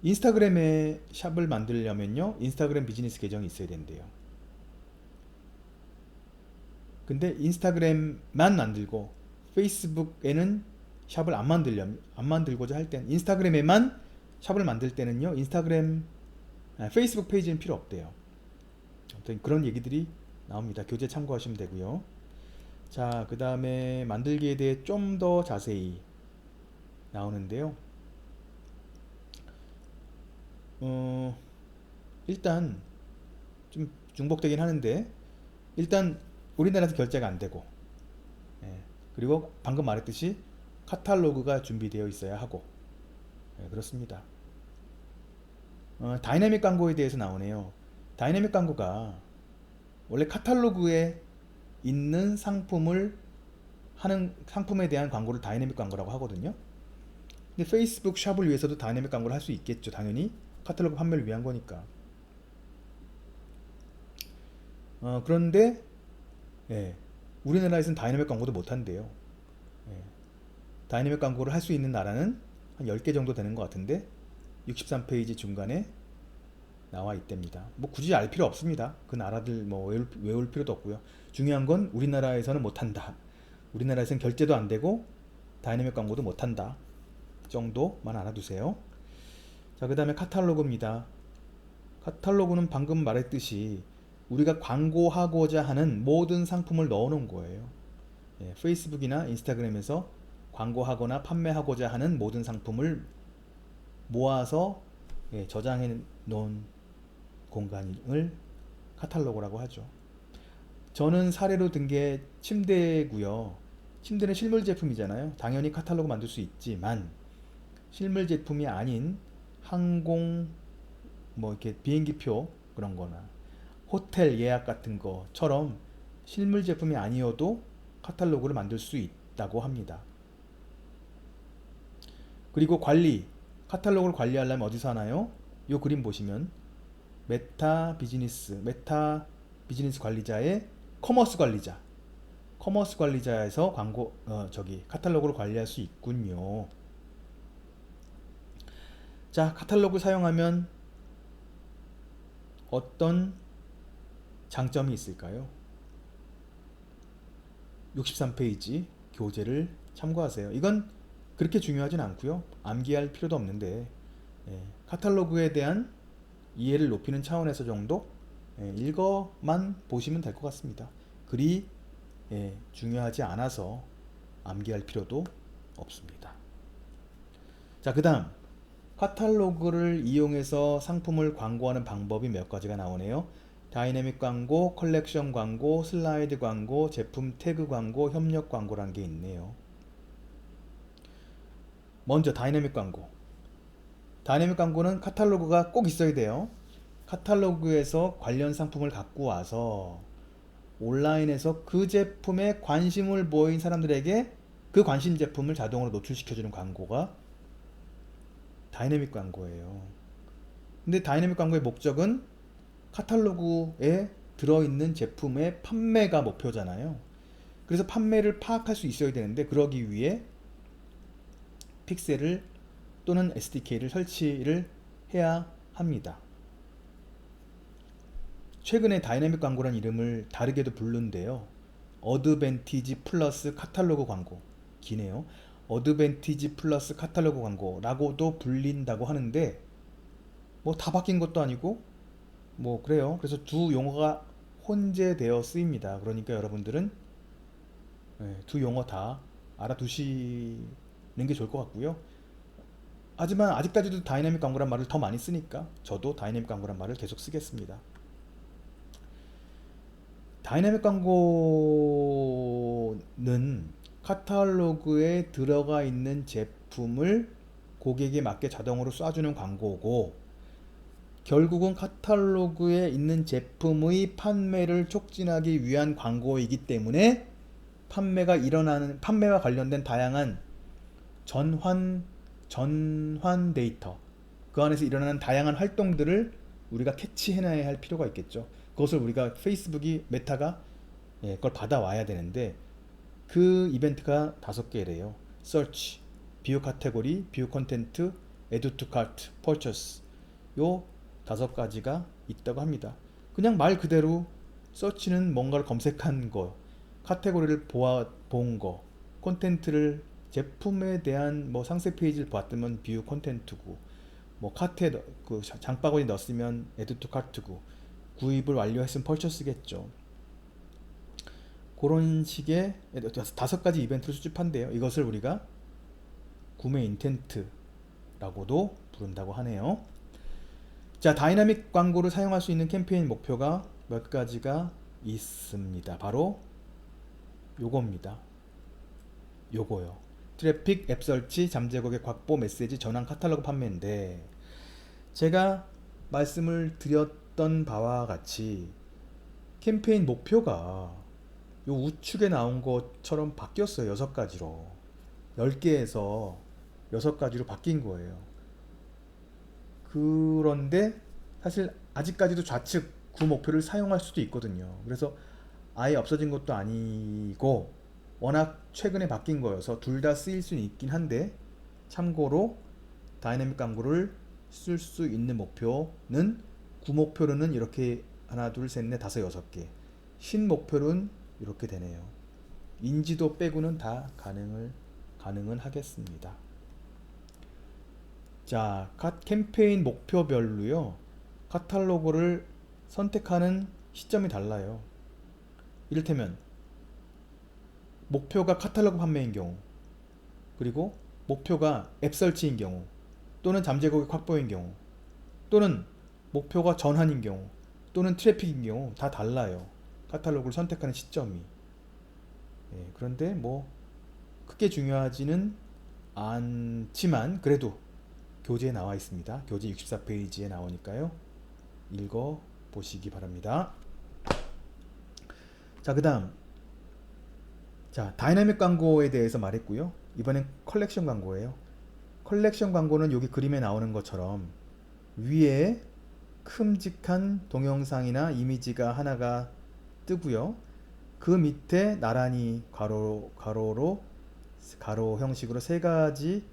인스타그램에 샵을 만들려면요, 인스타그램 비즈니스 계정이 있어야 된대요. 근데 인스타그램만 만들고 페이스북에는 샵을 안 만들고자 할 때는, 인스타그램에만 샵을 만들 때는요, 페이스북 페이지는 필요 없대요. 아무튼 그런 얘기들이 나옵니다. 교재 참고하시면 되고요. 자, 그 다음에 만들기에 대해 좀 더 자세히 나오는데요. 일단 좀 중복되긴 하는데, 일단 우리나라에서 결제가 안 되고, 그리고 방금 말했듯이 카탈로그가 준비되어 있어야 하고, 그렇습니다. 다이내믹 광고에 대해서 나오네요. 다이내믹 광고가 원래 카탈로그에 있는 상품을 하는 상품에 대한 광고를 다이내믹 광고라고 하거든요. 근데 페이스북 샵을 위해서도 다이내믹 광고를 할 수 있겠죠. 당연히 카탈로그 판매를 위한 거니까. 그런데 예, 우리나라에서는 다이내믹 광고도 못 한대요. 예, 다이내믹 광고를 할 수 있는 나라는 한 10개 정도 되는 것 같은데 63페이지 중간에 나와 있답니다. 뭐 굳이 알 필요 없습니다. 그 나라들 뭐 외울 필요도 없고요. 중요한 건 우리나라에서는 못한다. 우리나라에서는 결제도 안 되고 다이내믹 광고도 못한다 정도만 알아두세요. 자, 그 다음에 카탈로그입니다. 카탈로그는 방금 말했듯이 우리가 광고하고자 하는 모든 상품을 넣어놓은 거예요. 예, 페이스북이나 인스타그램에서 광고하거나 판매하고자 하는 모든 상품을 모아서 예, 저장해 놓은 공간을 카탈로그라고 하죠. 저는 사례로 든 게 침대고요. 침대는 실물 제품이잖아요. 당연히 카탈로그 만들 수 있지만 실물 제품이 아닌 항공 뭐 이렇게 비행기표 그런 거나 호텔 예약 같은 거처럼 실물 제품이 아니어도 카탈로그를 만들 수 있다고 합니다. 그리고 관리, 카탈로그를 관리하려면 어디서 하나요? 이 그림 보시면 메타 비즈니스 관리자의 커머스 관리자, 커머스 관리자에서 카탈로그를 관리할 수 있군요. 자, 카탈로그 사용하면 어떤 장점이 있을까요? 63페이지 교재를 참고하세요. 이건 그렇게 중요하진 않고요. 암기할 필요도 없는데 카탈로그에 대한 이해를 높이는 차원에서 정도 읽어만 보시면 될 것 같습니다. 그리 중요하지 않아서 암기할 필요도 없습니다. 자, 그 다음 카탈로그를 이용해서 상품을 광고하는 방법이 몇 가지가 나오네요. 다이내믹 광고, 컬렉션 광고, 슬라이드 광고, 제품 태그 광고, 협력 광고라는 게 있네요. 먼저 다이내믹 광고. 다이내믹 광고는 카탈로그가 꼭 있어야 돼요. 카탈로그에서 관련 상품을 갖고 와서 온라인에서 그 제품에 관심을 보인 사람들에게 그 관심 제품을 자동으로 노출시켜주는 광고가 다이내믹 광고예요. 근데 다이내믹 광고의 목적은 카탈로그에 들어있는 제품의 판매가 목표잖아요. 그래서 판매를 파악할 수 있어야 되는데 그러기 위해 픽셀을 또는 SDK를 설치를 해야 합니다. 최근에 다이내믹 광고란 이름을 다르게도 부르는데요. 어드밴티지 플러스 카탈로그 광고, 기네요. 어드밴티지 플러스 카탈로그 광고라고도 불린다고 하는데 뭐 다 바뀐 것도 아니고 뭐 그래요. 그래서 두 용어가 혼재되어 쓰입니다. 그러니까 여러분들은 두 용어 다 알아두시는 게 좋을 것 같고요. 하지만 아직까지도 다이내믹 광고란 말을 더 많이 쓰니까 저도 다이내믹 광고란 말을 계속 쓰겠습니다. 다이내믹 광고는 카탈로그에 들어가 있는 제품을 고객에 맞게 자동으로 쏴주는 광고고 결국은 카탈로그에 있는 제품의 판매를 촉진하기 위한 광고이기 때문에 판매와 관련된 다양한 전환 데이터, 그 안에서 일어나는 다양한 활동들을 우리가 캐치해놔야 할 필요가 있겠죠. 그것을 우리가 페이스북이 메타가 그걸 받아와야 되는데 그 이벤트가 5개래요. Search, View 카테고리, View 콘텐트, Add to Cart, Purchase 요 5가지가 있다고 합니다. 그냥 말 그대로 Search는 뭔가를 검색한 거, 카테고리를 본 거, 콘텐트를 제품에 대한 뭐 상세 페이지를 봤으면 View 콘텐트고 뭐 카트에 그 장바구니 넣었으면 Add to Cart고 구입을 완료했으면 Purchase겠죠. 그런 식의 5가지 이벤트를 수집한대요. 이것을 우리가 구매 인텐트라고도 부른다고 하네요. 자, 다이나믹 광고를 사용할 수 있는 캠페인 목표가 몇 가지가 있습니다. 바로 요겁니다. 요거요. 트래픽, 앱 설치, 잠재 고객 확보, 메시지, 전환, 카탈로그 판매인데 제가 말씀을 드렸던 바와 같이 캠페인 목표가 요 우측에 나온 것처럼 바뀌었어요. 6가지로. 10개에서 6가지로 바뀐 거예요. 그런데 사실 아직까지도 좌측 구 목표를 사용할 수도 있거든요. 그래서 아예 없어진 것도 아니고 워낙 최근에 바뀐 거여서 둘 다 쓰일 수는 있긴 한데, 참고로 다이내믹 광고를 쓸 수 있는 목표는 구목표로는 이렇게 하나 둘셋넷 다섯 여섯 개, 신목표로는 이렇게 되네요. 인지도 빼고는 다 가능은 하겠습니다. 자, 캠페인 목표별로요, 카탈로그를 선택하는 시점이 달라요. 이를테면 목표가 카탈로그 판매인 경우, 그리고 목표가 앱 설치인 경우, 또는 잠재 고객 확보인 경우, 또는 목표가 전환인 경우, 또는 트래픽인 경우 다 달라요. 카탈로그를 선택하는 시점이. 예, 그런데 뭐 크게 중요하지는 않지만 그래도 교재에 나와 있습니다. 교재 64페이지에 나오니까요. 읽어 보시기 바랍니다. 자, 그 다음, 자, 다이나믹 광고에 대해서 말했고요. 이번엔 컬렉션 광고예요. 컬렉션 광고는 여기 그림에 나오는 것처럼 위에 큼직한 동영상이나 이미지가 하나가 뜨고요. 그 밑에 나란히 가로 형식으로 세 가지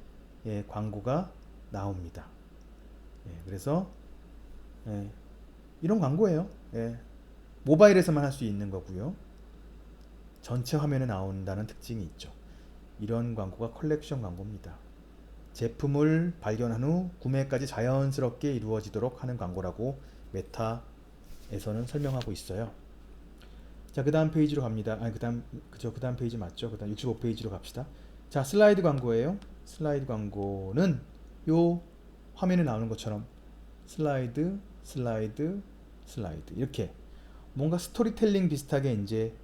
광고가 나옵니다. 그래서 이런 광고예요. 모바일에서만 할 수 있는 거고요. 전체 화면에 나온다는 특징이 있죠. 이런 광고가 컬렉션 광고입니다. 제품을 발견한 후 구매까지 자연스럽게 이루어지도록 하는 광고라고 메타에서는 설명하고 있어요. 자, 그 다음 페이지로 갑니다. 그 다음 페이지 맞죠? 그 다음 65페이지로 갑시다. 자, 슬라이드 광고예요. 슬라이드 광고는 요 화면에 나오는 것처럼 슬라이드 이렇게 뭔가 스토리텔링 비슷하게 이제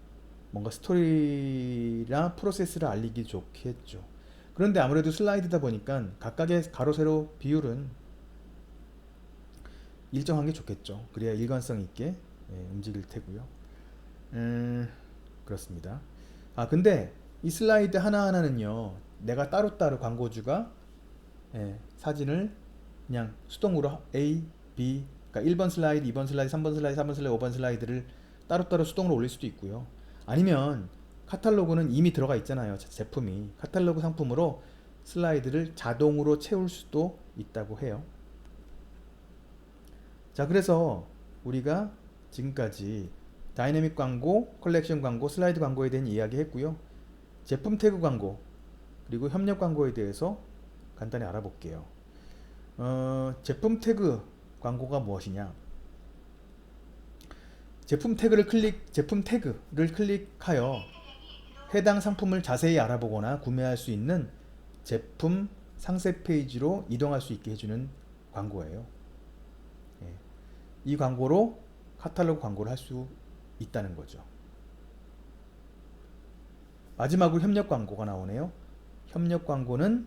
뭔가 스토리나 프로세스를 알리기 좋겠죠. 그런데 아무래도 슬라이드다 보니까 각각의 가로 세로 비율은 일정한 게 좋겠죠. 그래야 일관성 있게 움직일 테고요. 그렇습니다. 근데 이 슬라이드 하나하나는요, 내가 따로따로 광고주가 사진을 그냥 수동으로 A, B, 그러니까 1번 슬라이드, 2번 슬라이드, 3번 슬라이드, 4번 슬라이드, 5번 슬라이드를 따로따로 수동으로 올릴 수도 있고요. 아니면 카탈로그는 이미 들어가 있잖아요. 제품이. 카탈로그 상품으로 슬라이드를 자동으로 채울 수도 있다고 해요. 자, 그래서 우리가 지금까지 다이내믹 광고, 컬렉션 광고, 슬라이드 광고에 대한 이야기 했고요. 제품 태그 광고, 그리고 협력 광고에 대해서 간단히 알아볼게요. 제품 태그 광고가 무엇이냐? 제품 태그를 클릭하여 해당 상품을 자세히 알아보거나 구매할 수 있는 제품 상세 페이지로 이동할 수 있게 해주는 광고예요. 이 광고로 카탈로그 광고를 할 수 있다는 거죠. 마지막으로 협력 광고가 나오네요. 협력 광고는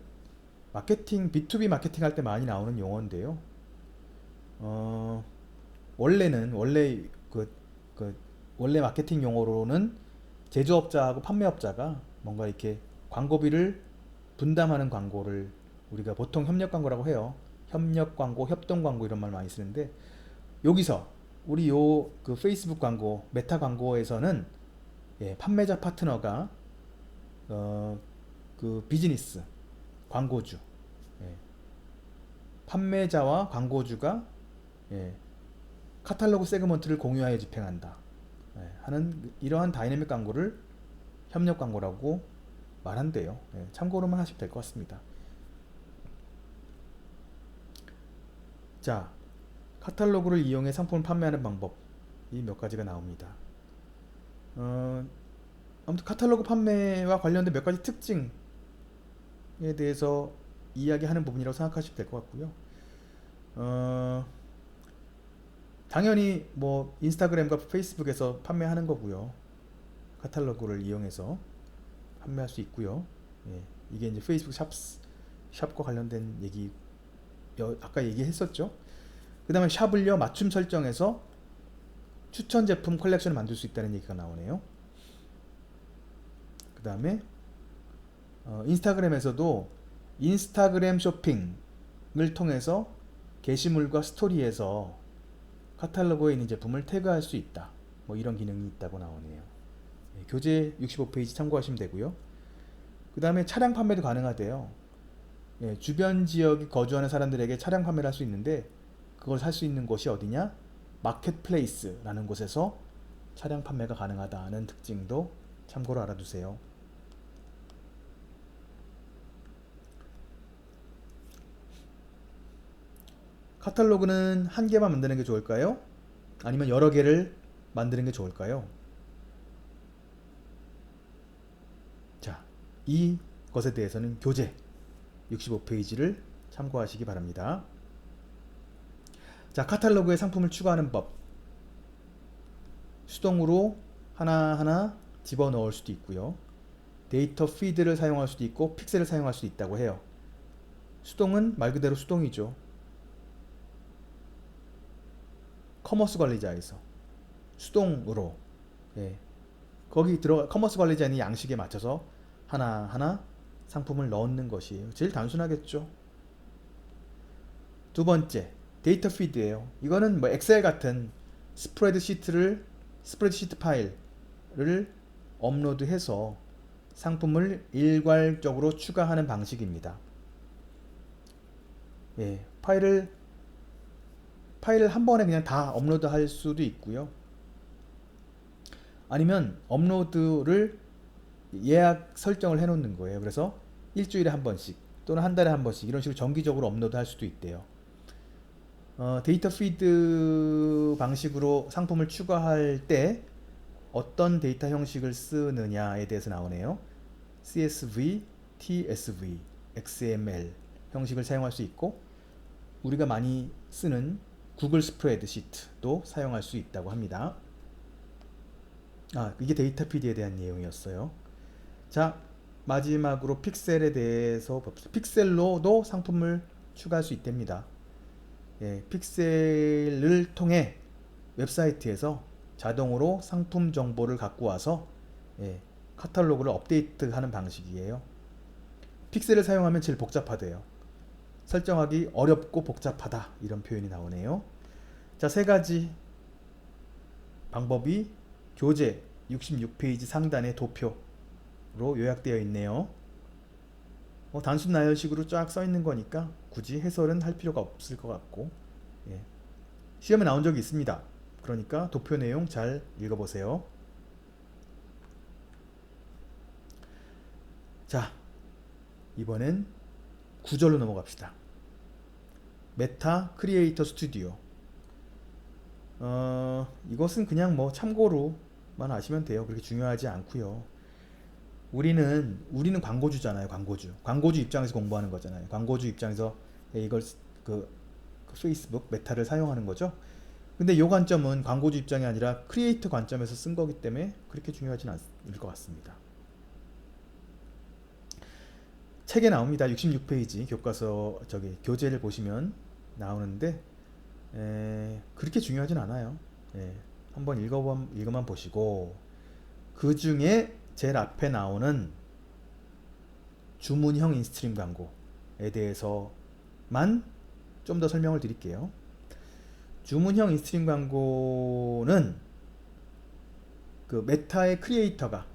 B2B 마케팅 할 때 많이 나오는 용어인데요. 원래 마케팅 용어로는 제조업자하고 판매업자가 뭔가 이렇게 광고비를 분담하는 광고를 우리가 보통 협력 광고라고 해요. 협력 광고, 협동 광고 이런 말 많이 쓰는데, 여기서 우리 그 페이스북 광고, 메타 광고에서는 판매자 파트너가 그 비즈니스 광고주, 판매자와 광고주가 카탈로그 세그먼트를 공유하여 집행한다 하는 이러한 다이내믹 광고를 협력 광고라고 말한대요. 참고로만 하시면 될 것 같습니다. 자, 카탈로그를 이용해 상품을 판매하는 방법이 몇 가지가 나옵니다. 아무튼 카탈로그 판매와 관련된 몇 가지 특징에 대해서 이야기하는 부분이라고 생각하시면 될 것 같고요. 당연히 뭐 인스타그램과 페이스북에서 판매하는 거고요. 카탈로그를 이용해서 판매할 수 있고요. 이게 이제 페이스북 샵과 관련된 얘기, 아까 얘기했었죠. 그 다음에 샵을요, 맞춤 설정해서 추천 제품 컬렉션을 만들 수 있다는 얘기가 나오네요. 그 다음에 인스타그램에서도 인스타그램 쇼핑을 통해서 게시물과 스토리에서 카탈로그에 있는 제품을 태그할 수 있다. 뭐 이런 기능이 있다고 나오네요. 교재 65페이지 참고하시면 되고요. 그 다음에 차량 판매도 가능하대요. 주변 지역에 거주하는 사람들에게 차량 판매를 할 수 있는데 그걸 살 수 있는 곳이 어디냐? 마켓플레이스라는 곳에서 차량 판매가 가능하다는 특징도 참고로 알아두세요. 카탈로그는 한 개만 만드는 게 좋을까요? 아니면 여러 개를 만드는 게 좋을까요? 자, 이것에 대해서는 교재 65페이지를 참고하시기 바랍니다. 자, 카탈로그에 상품을 추가하는 법. 수동으로 하나하나 집어넣을 수도 있고요. 데이터 피드를 사용할 수도 있고 픽셀을 사용할 수도 있다고 해요. 수동은 말 그대로 수동이죠. 커머스 관리자에서 수동으로 거기 들어가 커머스 관리자의 양식에 맞춰서 하나하나 상품을 넣는 것이 제일 단순하겠죠. 두 번째, 데이터 피드예요. 이거는 뭐 엑셀 같은 스프레드시트 파일을 업로드해서 상품을 일괄적으로 추가하는 방식입니다. 파일을 한 번에 그냥 다 업로드할 수도 있고요. 아니면 업로드를 예약 설정을 해놓는 거예요. 그래서 일주일에 한 번씩 또는 한 달에 한 번씩 이런 식으로 정기적으로 업로드할 수도 있대요. 데이터 피드 방식으로 상품을 추가할 때 어떤 데이터 형식을 쓰느냐에 대해서 나오네요. CSV, TSV, XML 형식을 사용할 수 있고 우리가 많이 쓰는 구글 스프레드시트도 사용할 수 있다고 합니다. 이게 데이터 피드에 대한 내용이었어요. 자, 마지막으로 픽셀에 대해서 픽셀로도 상품을 추가할 수 있답니다. 픽셀을 통해 웹사이트에서 자동으로 상품 정보를 갖고 와서 카탈로그를 업데이트하는 방식이에요. 픽셀을 사용하면 제일 복잡하대요. 설정하기 어렵고 복잡하다 이런 표현이 나오네요. 자, 세 가지 방법이 교재 66페이지 상단의 도표로 요약되어 있네요. 단순 나열식으로 쫙 써 있는 거니까 굳이 해설은 할 필요가 없을 것 같고 시험에 나온 적이 있습니다. 그러니까 도표 내용 잘 읽어보세요. 자, 이번엔 구절로 넘어갑시다. 메타 크리에이터 스튜디오. 이것은 그냥 뭐 참고로만 아시면 돼요. 그렇게 중요하지 않고요. 우리는 광고주잖아요. 광고주 입장에서 공부하는 거잖아요. 광고주 입장에서 이걸 그 페이스북 메타를 사용하는 거죠. 근데 이 관점은 광고주 입장이 아니라 크리에이터 관점에서 쓴 거기 때문에 그렇게 중요하진 않을 것 같습니다. 책에 나옵니다. 66페이지 교과서 교재를 보시면 나오는데 그렇게 중요하진 않아요. 한번 읽어만 보시고 그 중에 제일 앞에 나오는 주문형 인스트림 광고에 대해서만 좀 더 설명을 드릴게요. 주문형 인스트림 광고는 그 메타의 크리에이터가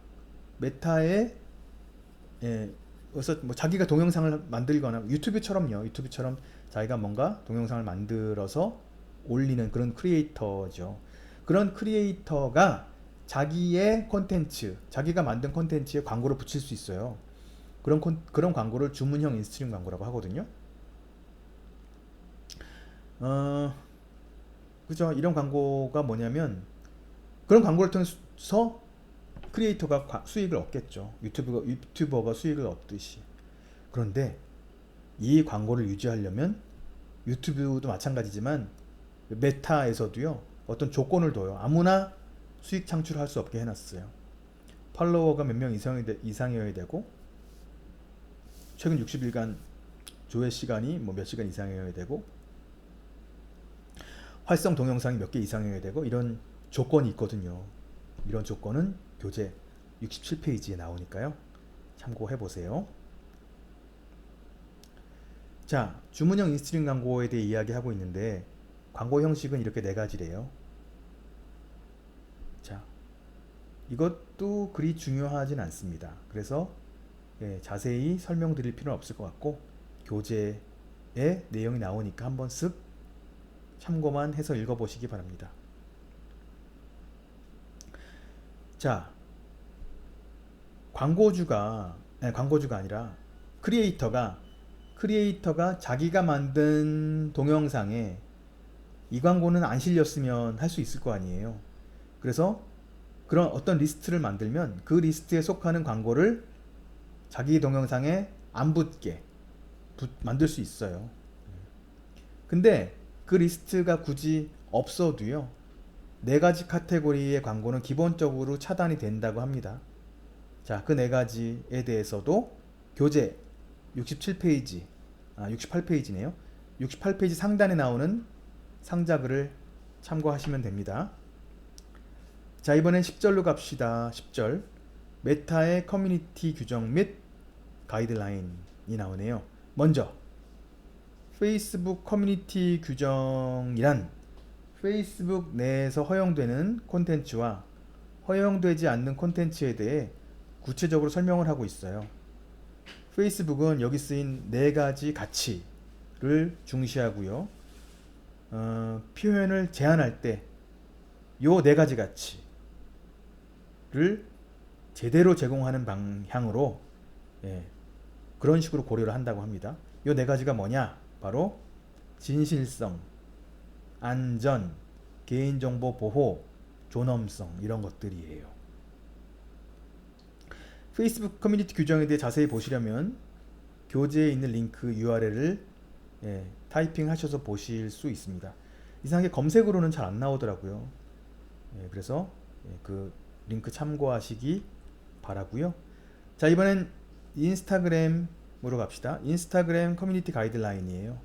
메타의 그래서 뭐 자기가 동영상을 만들거나 유튜브처럼 자기가 뭔가 동영상을 만들어서 올리는 그런 크리에이터죠. 그런 크리에이터가 자기의 콘텐츠, 자기가 만든 콘텐츠에 광고를 붙일 수 있어요. 그런 광고를 주문형 인스트림 광고라고 하거든요. 그죠? 이런 광고가 뭐냐면 그런 광고를 통해서 크리에이터가 수익을 얻겠죠. 유튜버가 수익을 얻듯이. 그런데 이 광고를 유지하려면 유튜브도 마찬가지지만 메타에서도요 어떤 조건을 둬요. 아무나 수익 창출할 수 없게 해놨어요. 팔로워가 몇 명 이상이어야 되고 최근 60일간 조회 시간이 뭐 몇 시간 이상이어야 되고 활성 동영상이 몇 개 이상이어야 되고 이런 조건이 있거든요. 이런 조건은 교재 67페이지에 나오니까요. 참고해 보세요. 자, 주문형 인스트링 광고에 대해 이야기하고 있는데 광고 형식은 이렇게 네 가지래요. 자, 이것도 그리 중요하진 않습니다. 그래서 자세히 설명드릴 필요는 없을 것 같고 교재에 내용이 나오니까 한번 쓱 참고만 해서 읽어보시기 바랍니다. 자, 광고주가 아니라 크리에이터가 자기가 만든 동영상에 이 광고는 안 실렸으면 할 수 있을 거 아니에요. 그래서 그런 어떤 리스트를 만들면 그 리스트에 속하는 광고를 자기 동영상에 안 붙게 만들 수 있어요. 근데 그 리스트가 굳이 없어도요, 네 가지 카테고리의 광고는 기본적으로 차단이 된다고 합니다. 자, 그 네 가지에 대해서도 교재 67페이지, 68페이지네요. 68페이지 상단에 나오는 상자글을 참고하시면 됩니다. 자, 이번엔 10절로 갑시다. 10절. 메타의 커뮤니티 규정 및 가이드라인이 나오네요. 먼저 페이스북 커뮤니티 규정이란 페이스북 내에서 허용되는 콘텐츠와 허용되지 않는 콘텐츠에 대해 구체적으로 설명을 하고 있어요. 페이스북은 여기 쓰인 네 가지 가치를 중시하고요. 표현을 제한할 때 요 네 가지 가치를 제대로 제공하는 방향으로 그런 식으로 고려를 한다고 합니다. 요 네 가지가 뭐냐? 바로 진실성, 안전, 개인정보 보호, 존엄성 이런 것들이에요. 페이스북 커뮤니티 규정에 대해 자세히 보시려면 교재에 있는 링크 URL을 타이핑 하셔서 보실 수 있습니다. 이상하게 검색으로는 잘 안 나오더라고요. 그래서 그 링크 참고하시기 바라고요. 자, 이번엔 인스타그램으로 갑시다. 인스타그램 커뮤니티 가이드라인이에요.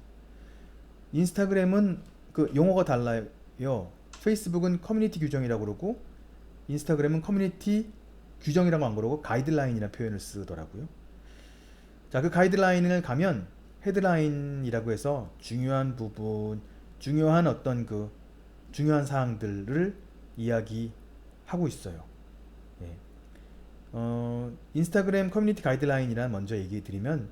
인스타그램은 그 용어가 달라요. 페이스북은 커뮤니티 규정이라고 그러고 인스타그램은 커뮤니티 규정이라고 안 그러고 가이드라인이라는 표현을 쓰더라고요. 자, 그 가이드라인을 가면 헤드라인이라고 해서 중요한 부분, 중요한 어떤 그 중요한 사항들을 이야기하고 있어요. 인스타그램 커뮤니티 가이드라인이란 먼저 얘기 드리면,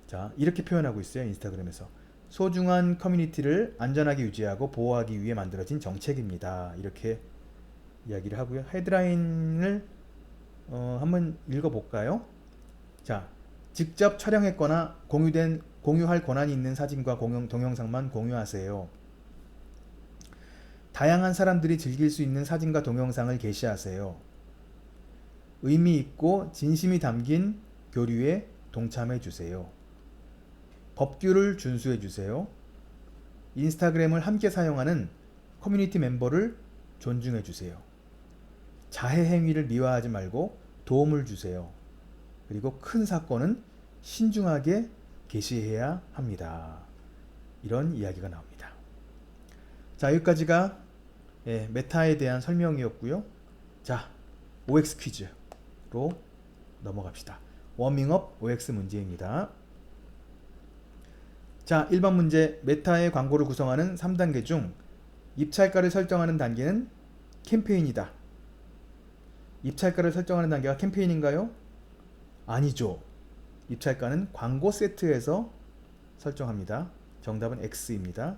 자, 이렇게 표현하고 있어요. 인스타그램에서 소중한 커뮤니티를 안전하게 유지하고 보호하기 위해 만들어진 정책입니다. 이렇게 이야기를 하고요. 헤드라인을 한번 읽어볼까요? 자, 직접 촬영했거나 공유할 권한이 있는 사진과 동영상만 공유하세요. 다양한 사람들이 즐길 수 있는 사진과 동영상을 게시하세요. 의미 있고 진심이 담긴 교류에 동참해 주세요. 법규를 준수해 주세요. 인스타그램을 함께 사용하는 커뮤니티 멤버를 존중해 주세요. 자해 행위를 미화하지 말고 도움을 주세요. 그리고 큰 사건은 신중하게 게시해야 합니다. 이런 이야기가 나옵니다. 자, 여기까지가 메타에 대한 설명이었고요. 자, OX 퀴즈로 넘어갑시다. 워밍업 OX 문제입니다. 자, 1번 문제. 메타의 광고를 구성하는 3단계 중 입찰가를 설정하는 단계는 캠페인이다. 입찰가를 설정하는 단계가 캠페인인가요? 아니죠. 입찰가는 광고 세트에서 설정합니다. 정답은 X입니다.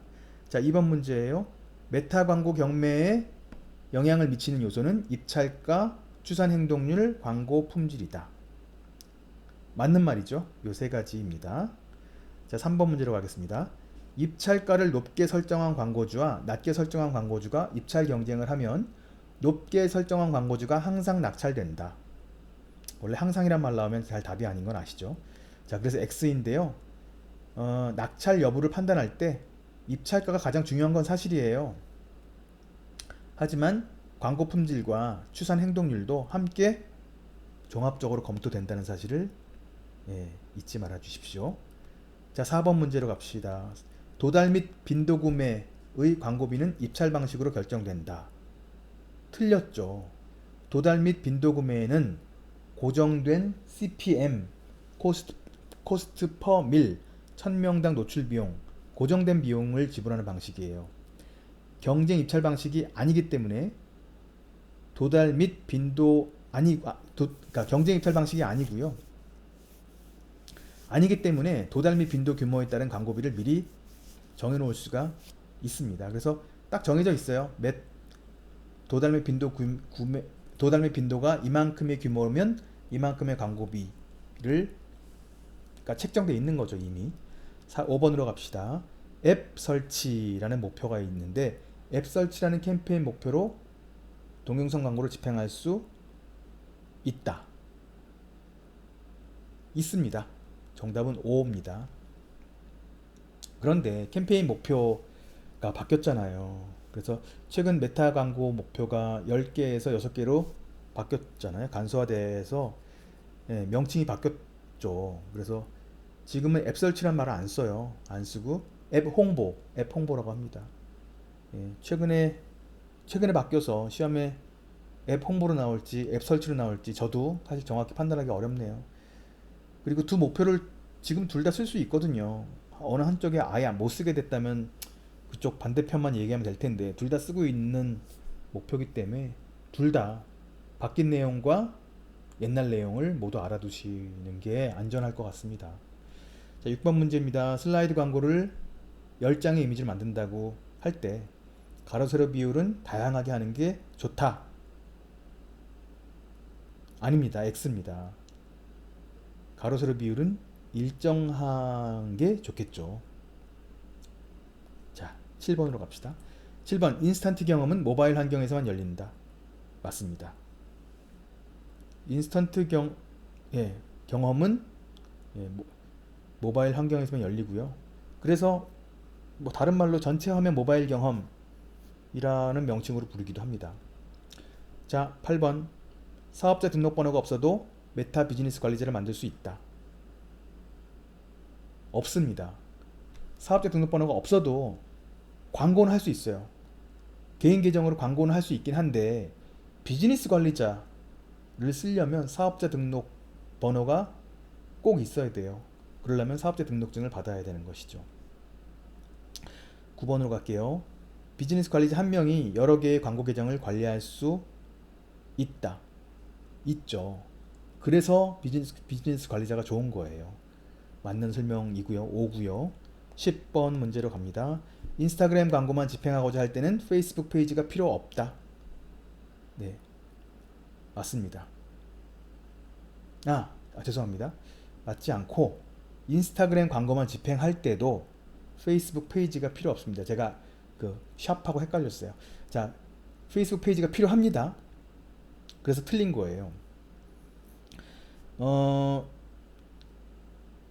자, 2번 문제예요. 메타 광고 경매에 영향을 미치는 요소는 입찰가, 추산 행동률, 광고 품질이다. 맞는 말이죠. 요 세 가지입니다. 자, 3번 문제로 가겠습니다. 입찰가를 높게 설정한 광고주와 낮게 설정한 광고주가 입찰 경쟁을 하면 높게 설정한 광고주가 항상 낙찰된다. 원래 항상이란 말 나오면 잘 답이 아닌 건 아시죠? 자, 그래서 X인데요. 낙찰 여부를 판단할 때 입찰가가 가장 중요한 건 사실이에요. 하지만 광고 품질과 추산 행동률도 함께 종합적으로 검토된다는 사실을 잊지 말아 주십시오. 자, 4번 문제로 갑시다. 도달 및 빈도 구매의 광고비는 입찰 방식으로 결정된다. 틀렸죠. 도달 및 빈도 구매에는 고정된 CPM, 코스트 퍼 밀, 1000명당 노출 비용, 고정된 비용을 지불하는 방식이에요. 경쟁 입찰 방식이 아니기 때문에 도달 및 빈도 그러니까 경쟁 입찰 방식이 아니고요. 아니기 때문에 도달 및 빈도 규모에 따른 광고비를 미리 정해놓을 수가 있습니다. 그래서 딱 정해져 있어요. 도달 및 도달 및 빈도가 이만큼의 규모면 이만큼의 광고비를, 그러니까 책정되어 있는 거죠 이미. 5번으로 갑시다. 앱 설치라는 목표가 있는데 앱 설치라는 캠페인 목표로 동영상 광고를 집행할 수 있다. 있습니다. 정답은 5입니다. 그런데 캠페인 목표가 바뀌었잖아요. 그래서 최근 메타 광고 목표가 10개에서 6개로 바뀌었잖아요. 간소화돼서 명칭이 바뀌었죠. 그래서 지금은 앱 설치란 말을 안 써요. 안 쓰고 앱 홍보라고 합니다. 최근에 바뀌어서 시험에 앱 홍보로 나올지 앱 설치로 나올지 저도 사실 정확히 판단하기 어렵네요. 그리고 두 목표를 지금 둘 다 쓸 수 있거든요. 어느 한쪽에 아예 못 쓰게 됐다면 그쪽 반대편만 얘기하면 될 텐데 둘 다 쓰고 있는 목표이기 때문에 둘 다 바뀐 내용과 옛날 내용을 모두 알아두시는 게 안전할 것 같습니다. 자, 6번 문제입니다. 슬라이드 광고를 10장의 이미지를 만든다고 할 때 가로 세로 비율은 다양하게 하는 게 좋다. 아닙니다. X입니다. 가로 세로 비율은 일정한 게 좋겠죠. 자, 7번으로 갑시다. 7번 인스턴트 경험은 모바일 환경에서만 열린다. 맞습니다. 인스턴트 경험은 모바일 환경에서만 열리고요. 그래서 뭐 다른 말로 전체 화면 모바일 경험이라는 명칭으로 부르기도 합니다. 자, 8번 사업자 등록번호가 없어도 메타 비즈니스 관리자를 만들 수 있다. 없습니다. 사업자 등록번호가 없어도 광고는 할 수 있어요. 개인 계정으로 광고는 할 수 있긴 한데 비즈니스 관리자를 쓰려면 사업자 등록번호가 꼭 있어야 돼요. 그러려면 사업자 등록증을 받아야 되는 것이죠. 9번으로 갈게요. 비즈니스 관리자 한 명이 여러 개의 광고 계정을 관리할 수 있다. 있죠. 그래서 비즈니스 관리자가 좋은 거예요. 맞는 설명이고요. 5고요. 10번 문제로 갑니다. 인스타그램 광고만 집행하고자 할 때는 페이스북 페이지가 필요 없다. 네, 맞습니다. 죄송합니다. 맞지 않고 인스타그램 광고만 집행할 때도 페이스북 페이지가 필요 없습니다. 제가 그 샵하고 헷갈렸어요. 자, 페이스북 페이지가 필요합니다. 그래서 틀린 거예요.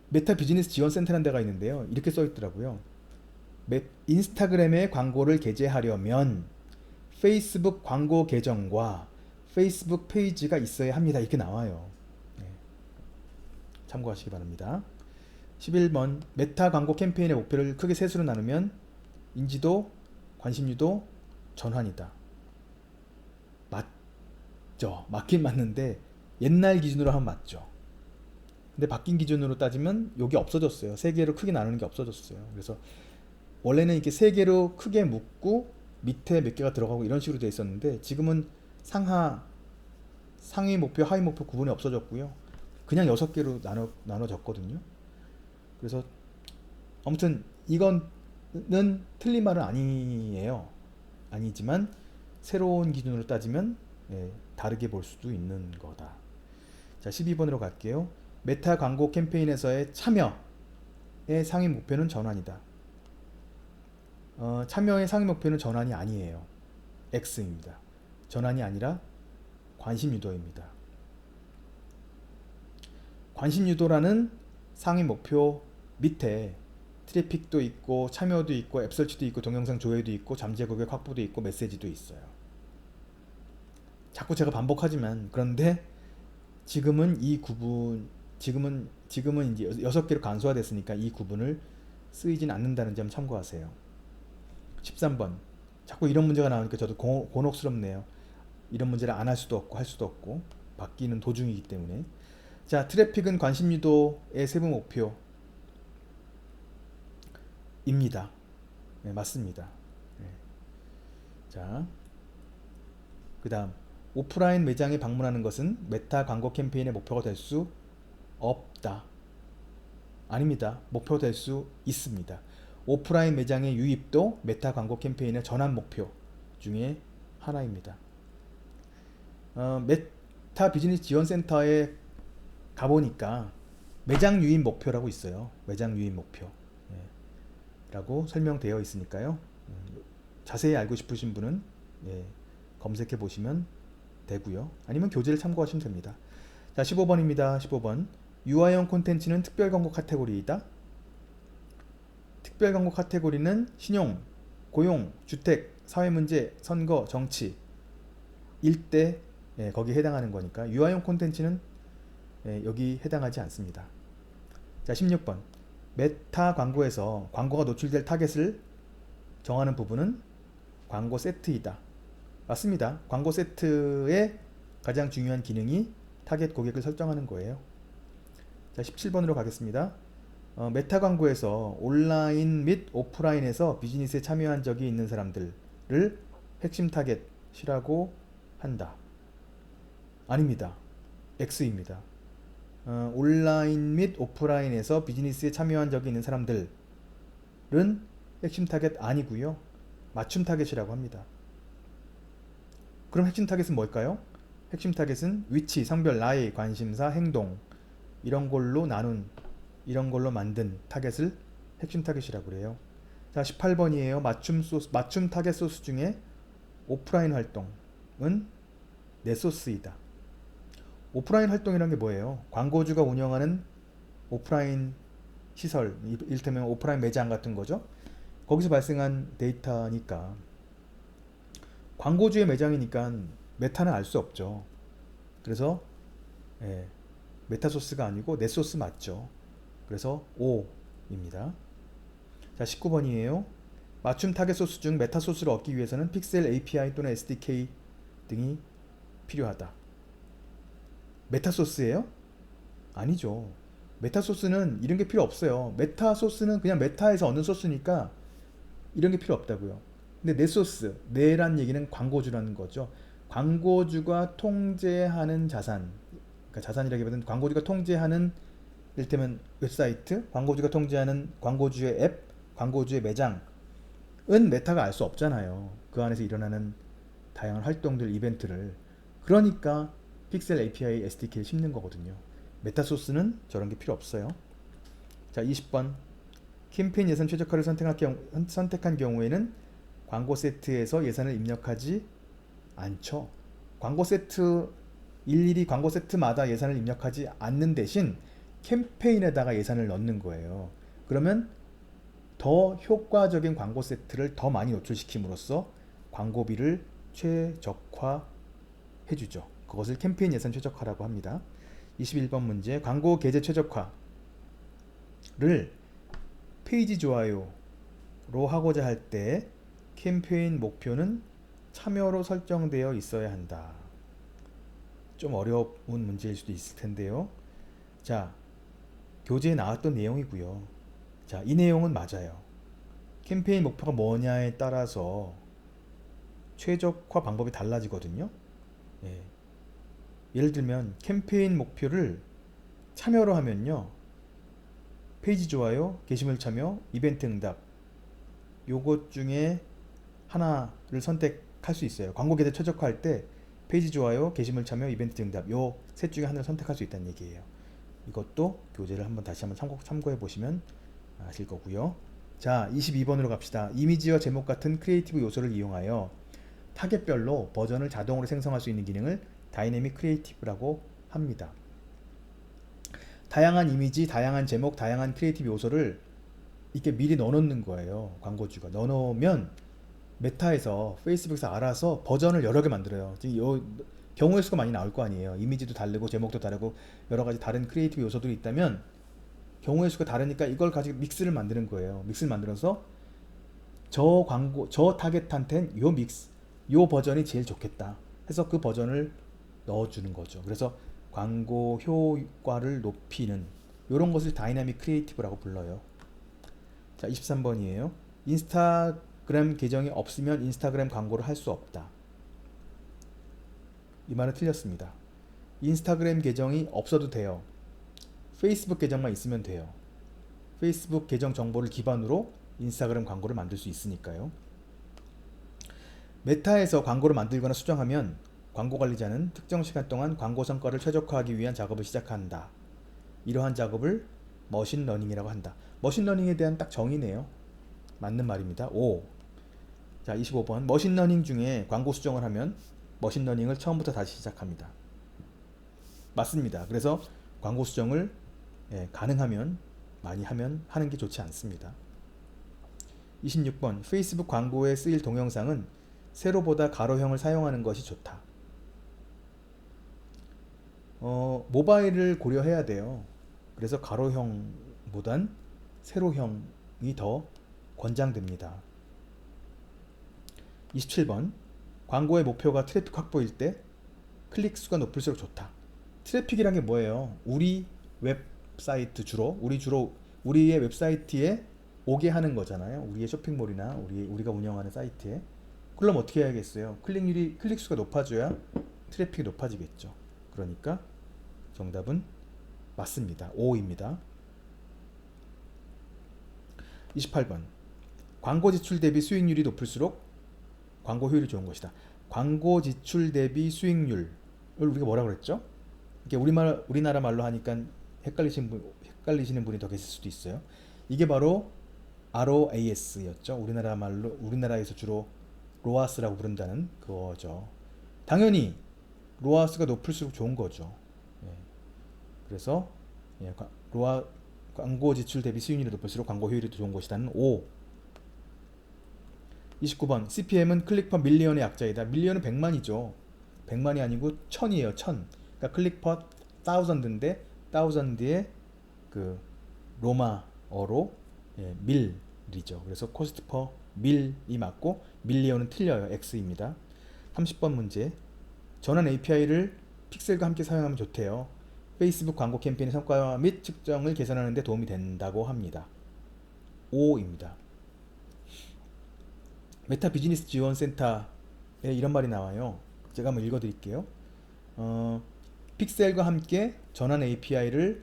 메타 비즈니스 지원센터라는 데가 있는데요. 이렇게 써 있더라고요. 인스타그램에 광고를 게재하려면 페이스북 광고 계정과 페이스북 페이지가 있어야 합니다. 이렇게 나와요. 참고하시기 바랍니다. 11번 메타 광고 캠페인의 목표를 크게 셋으로 나누면 인지도, 관심유도, 전환이다. 맞죠. 맞긴 맞는데 옛날 기준으로 하면 맞죠. 근데 바뀐 기준으로 따지면 여기 없어졌어요. 세 개로 크게 나누는 게 없어졌어요. 그래서 원래는 이렇게 세 개로 크게 묶고 밑에 몇 개가 들어가고 이런 식으로 되어 있었는데 지금은 상위 목표, 하위 목표 구분이 없어졌고요. 그냥 6개로 나눠졌거든요. 그래서 아무튼 이거는 틀린 말은 아니에요. 아니지만 새로운 기준으로 따지면 다르게 볼 수도 있는 거다. 자, 12번으로 갈게요. 메타 광고 캠페인에서의 참여의 상위 목표는 전환이다. 참여의 상위 목표는 전환이 아니에요. X입니다. 전환이 아니라 관심 유도입니다. 관심 유도라는 상위 목표 밑에 트래픽도 있고 참여도 있고 앱 설치도 있고 동영상 조회도 있고 잠재 고객 확보도 있고 메시지도 있어요. 자꾸 제가 반복하지만 그런데 지금은 이제 6개로 간소화됐으니까 이 구분을 쓰이진 않는다는 점 참고하세요. 13번 자꾸 이런 문제가 나오니까 저도 곤혹스럽네요. 이런 문제를 안 할 수도 없고 할 수도 없고 바뀌는 도중이기 때문에. 자, 트래픽은 관심 유도의 세부 목표입니다. 네, 맞습니다. 네. 자, 그 다음 오프라인 매장에 방문하는 것은 메타 광고 캠페인의 목표가 될 수 없다. 아닙니다. 목표 될 수 있습니다. 오프라인 매장의 유입도 메타 광고 캠페인의 전환 목표 중에 하나입니다. 메타 비즈니스 지원센터에 가보니까 매장 유입 목표라고 있어요. 매장 유입 목표 라고 설명되어 있으니까요. 자세히 알고 싶으신 분은 검색해 보시면 되고요. 아니면 교재를 참고하시면 됩니다. 자, 15번입니다. 15번. 유아용 콘텐츠는 특별 광고 카테고리이다. 특별 광고 카테고리는 신용, 고용, 주택, 사회문제, 선거, 정치, 일대 거기에 해당하는 거니까 유아용 콘텐츠는 여기 해당하지 않습니다. 자, 16번. 메타 광고에서 광고가 노출될 타겟을 정하는 부분은 광고 세트이다. 맞습니다. 광고 세트의 가장 중요한 기능이 타겟 고객을 설정하는 거예요. 자, 17번으로 가겠습니다. 메타 광고에서 온라인 및 오프라인에서 비즈니스에 참여한 적이 있는 사람들을 핵심 타겟이라고 한다. 아닙니다. X입니다. 온라인 및 오프라인에서 비즈니스에 참여한 적이 있는 사람들은 핵심 타겟 아니고요. 맞춤 타겟이라고 합니다. 그럼 핵심 타겟은 뭘까요? 핵심 타겟은 위치, 성별, 나이, 관심사, 행동 이런 걸로 만든 타겟을 핵심 타겟이라고 그래요. 자, 18번이에요. 맞춤 타겟 소스 중에 오프라인 활동은 내 소스이다. 오프라인 활동이란 게 뭐예요? 광고주가 운영하는 오프라인 시설, 이를테면 오프라인 매장 같은 거죠. 거기서 발생한 데이터니까 광고주의 매장이니까 메타는 알 수 없죠. 그래서 메타 소스가 아니고 내 소스 맞죠. 그래서 O입니다. 자, 19번이에요. 맞춤 타겟 소스 중 메타 소스를 얻기 위해서는 픽셀 API 또는 SDK 등이 필요하다. 메타 소스예요? 아니죠. 메타 소스는 이런 게 필요 없어요. 메타 소스는 그냥 메타에서 얻는 소스니까 이런 게 필요 없다고요. 근데 내 소스, 내란 얘기는 광고주라는 거죠. 광고주가 통제하는 자산, 그러니까 자산이라기보다는 광고주가 통제하는, 이를테면 웹사이트, 광고주가 통제하는 광고주의 앱, 광고주의 매장은 메타가 알 수 없잖아요. 그 안에서 일어나는 다양한 활동들, 이벤트를. 그러니까 픽셀 API SDK를 심는 거거든요. 메타 소스는 저런 게 필요 없어요. 자, 20번. 캠페인 예산 최적화를 선택한 경우에는 광고 세트에서 예산을 입력하지 않죠. 광고 세트, 일일이 광고 세트마다 예산을 입력하지 않는 대신 캠페인에다가 예산을 넣는 거예요. 그러면 더 효과적인 광고 세트를 더 많이 노출시킴으로써 광고비를 최적화해주죠. 그것을 캠페인 예산 최적화라고 합니다. 21번 문제. 광고 계제 최적화를 페이지 좋아요로 하고자 할 때 캠페인 목표는 참여로 설정되어 있어야 한다. 좀 어려운 문제일 수도 있을 텐데요. 자, 교재에 나왔던 내용이고요. 자, 이 내용은 맞아요. 캠페인 목표가 뭐냐에 따라서 최적화 방법이 달라지거든요. 예를 들면 캠페인 목표를 참여로 하면요, 페이지 좋아요, 게시물 참여, 이벤트 응답, 요것 중에 하나를 선택할 수 있어요. 광고 계좌 최적화할 때 페이지 좋아요, 게시물 참여, 이벤트 응답, 요 셋 중에 하나를 선택할 수 있다는 얘기예요. 이것도 교재를 다시 한번 참고해 보시면 아실 거고요. 자, 22번으로 갑시다. 이미지와 제목 같은 크리에이티브 요소를 이용하여 타겟별로 버전을 자동으로 생성할 수 있는 기능을 다이내믹 크리에이티브라고 합니다. 다양한 이미지, 다양한 제목, 다양한 크리에이티브 요소를 이렇게 미리 넣어놓는 거예요. 광고주가 넣어놓으면 메타에서, 페이스북에서 알아서 버전을 여러 개 만들어요. 경우의 수가 많이 나올 거 아니에요. 이미지도 다르고 제목도 다르고 여러 가지 다른 크리에이티브 요소들이 있다면 경우의 수가 다르니까 이걸 가지고 믹스를 만드는 거예요. 믹스를 만들어서 저 타겟한텐 요 버전이 제일 좋겠다 해서 그 버전을 넣어주는 거죠. 그래서 광고 효과를 높이는 이런 것을 다이나믹 크리에이티브라고 불러요. 자, 23번이에요. 인스타그램 계정이 없으면 인스타그램 광고를 할 수 없다. 이 말은 틀렸습니다. 인스타그램 계정이 없어도 돼요. 페이스북 계정만 있으면 돼요. 페이스북 계정 정보를 기반으로 인스타그램 광고를 만들 수 있으니까요. 메타에서 광고를 만들거나 수정하면 광고 관리자는 특정 시간 동안 광고 성과를 최적화하기 위한 작업을 시작한다. 이러한 작업을 머신러닝이라고 한다. 머신러닝에 대한 딱 정의네요. 맞는 말입니다. 5. 자, 25번. 머신러닝 중에 광고 수정을 하면 머신러닝을 처음부터 다시 시작합니다. 맞습니다. 그래서 광고 수정을 가능하면 많이 하는 게 좋지 않습니다. 26번. 페이스북 광고에 쓰일 동영상은 세로보다 가로형을 사용하는 것이 좋다. 모바일을 고려해야 돼요. 그래서 가로형보단 세로형이 더 권장됩니다. 27번. 광고의 목표가 트래픽 확보일 때 클릭 수가 높을수록 좋다. 트래픽이란 게 뭐예요? 우리 웹사이트 우리의 웹사이트에 오게 하는 거잖아요. 우리의 쇼핑몰이나 우리가 운영하는 사이트에. 그럼 어떻게 해야겠어요? 클릭 수가 높아져야 트래픽이 높아지겠죠. 그러니까 정답은 맞습니다. 5입니다. 28번. 광고 지출 대비 수익률이 높을수록 광고 효율이 좋은 것이다. 광고 지출 대비 수익률을 우리가 뭐라 그랬죠? 이게 우리나라 말로 하니까 헷갈리시는 분이 더 계실 수도 있어요. 이게 바로 ROAS였죠. 우리나라에서 주로 로아스라고 부른다는 그거죠. 당연히 로아스가 높을수록 좋은 거죠. 그래서 광고 지출 대비 수익률이 높을수록 광고 효율이 좋은 것이다는 5. 29번. CPM은 클릭 퍼 밀리언의 약자이다. 밀리언은 100만이죠. 100만이 아니고 1000이에요. 1000. 그러니까 클릭 퍼 1000인데 1000에 그 로마어로 밀이죠. 그래서 코스트 퍼 밀이 맞고 밀리언은 틀려요. X입니다. 30번 문제. 전환 API를 픽셀과 함께 사용하면 좋대요. 페이스북 광고 캠페인의 성과 및 측정을 개선하는 데 도움이 된다고 합니다. 5입니다. 메타 비즈니스 지원센터에 이런 말이 나와요. 제가 한번 읽어드릴게요. 픽셀과 함께 전환 API를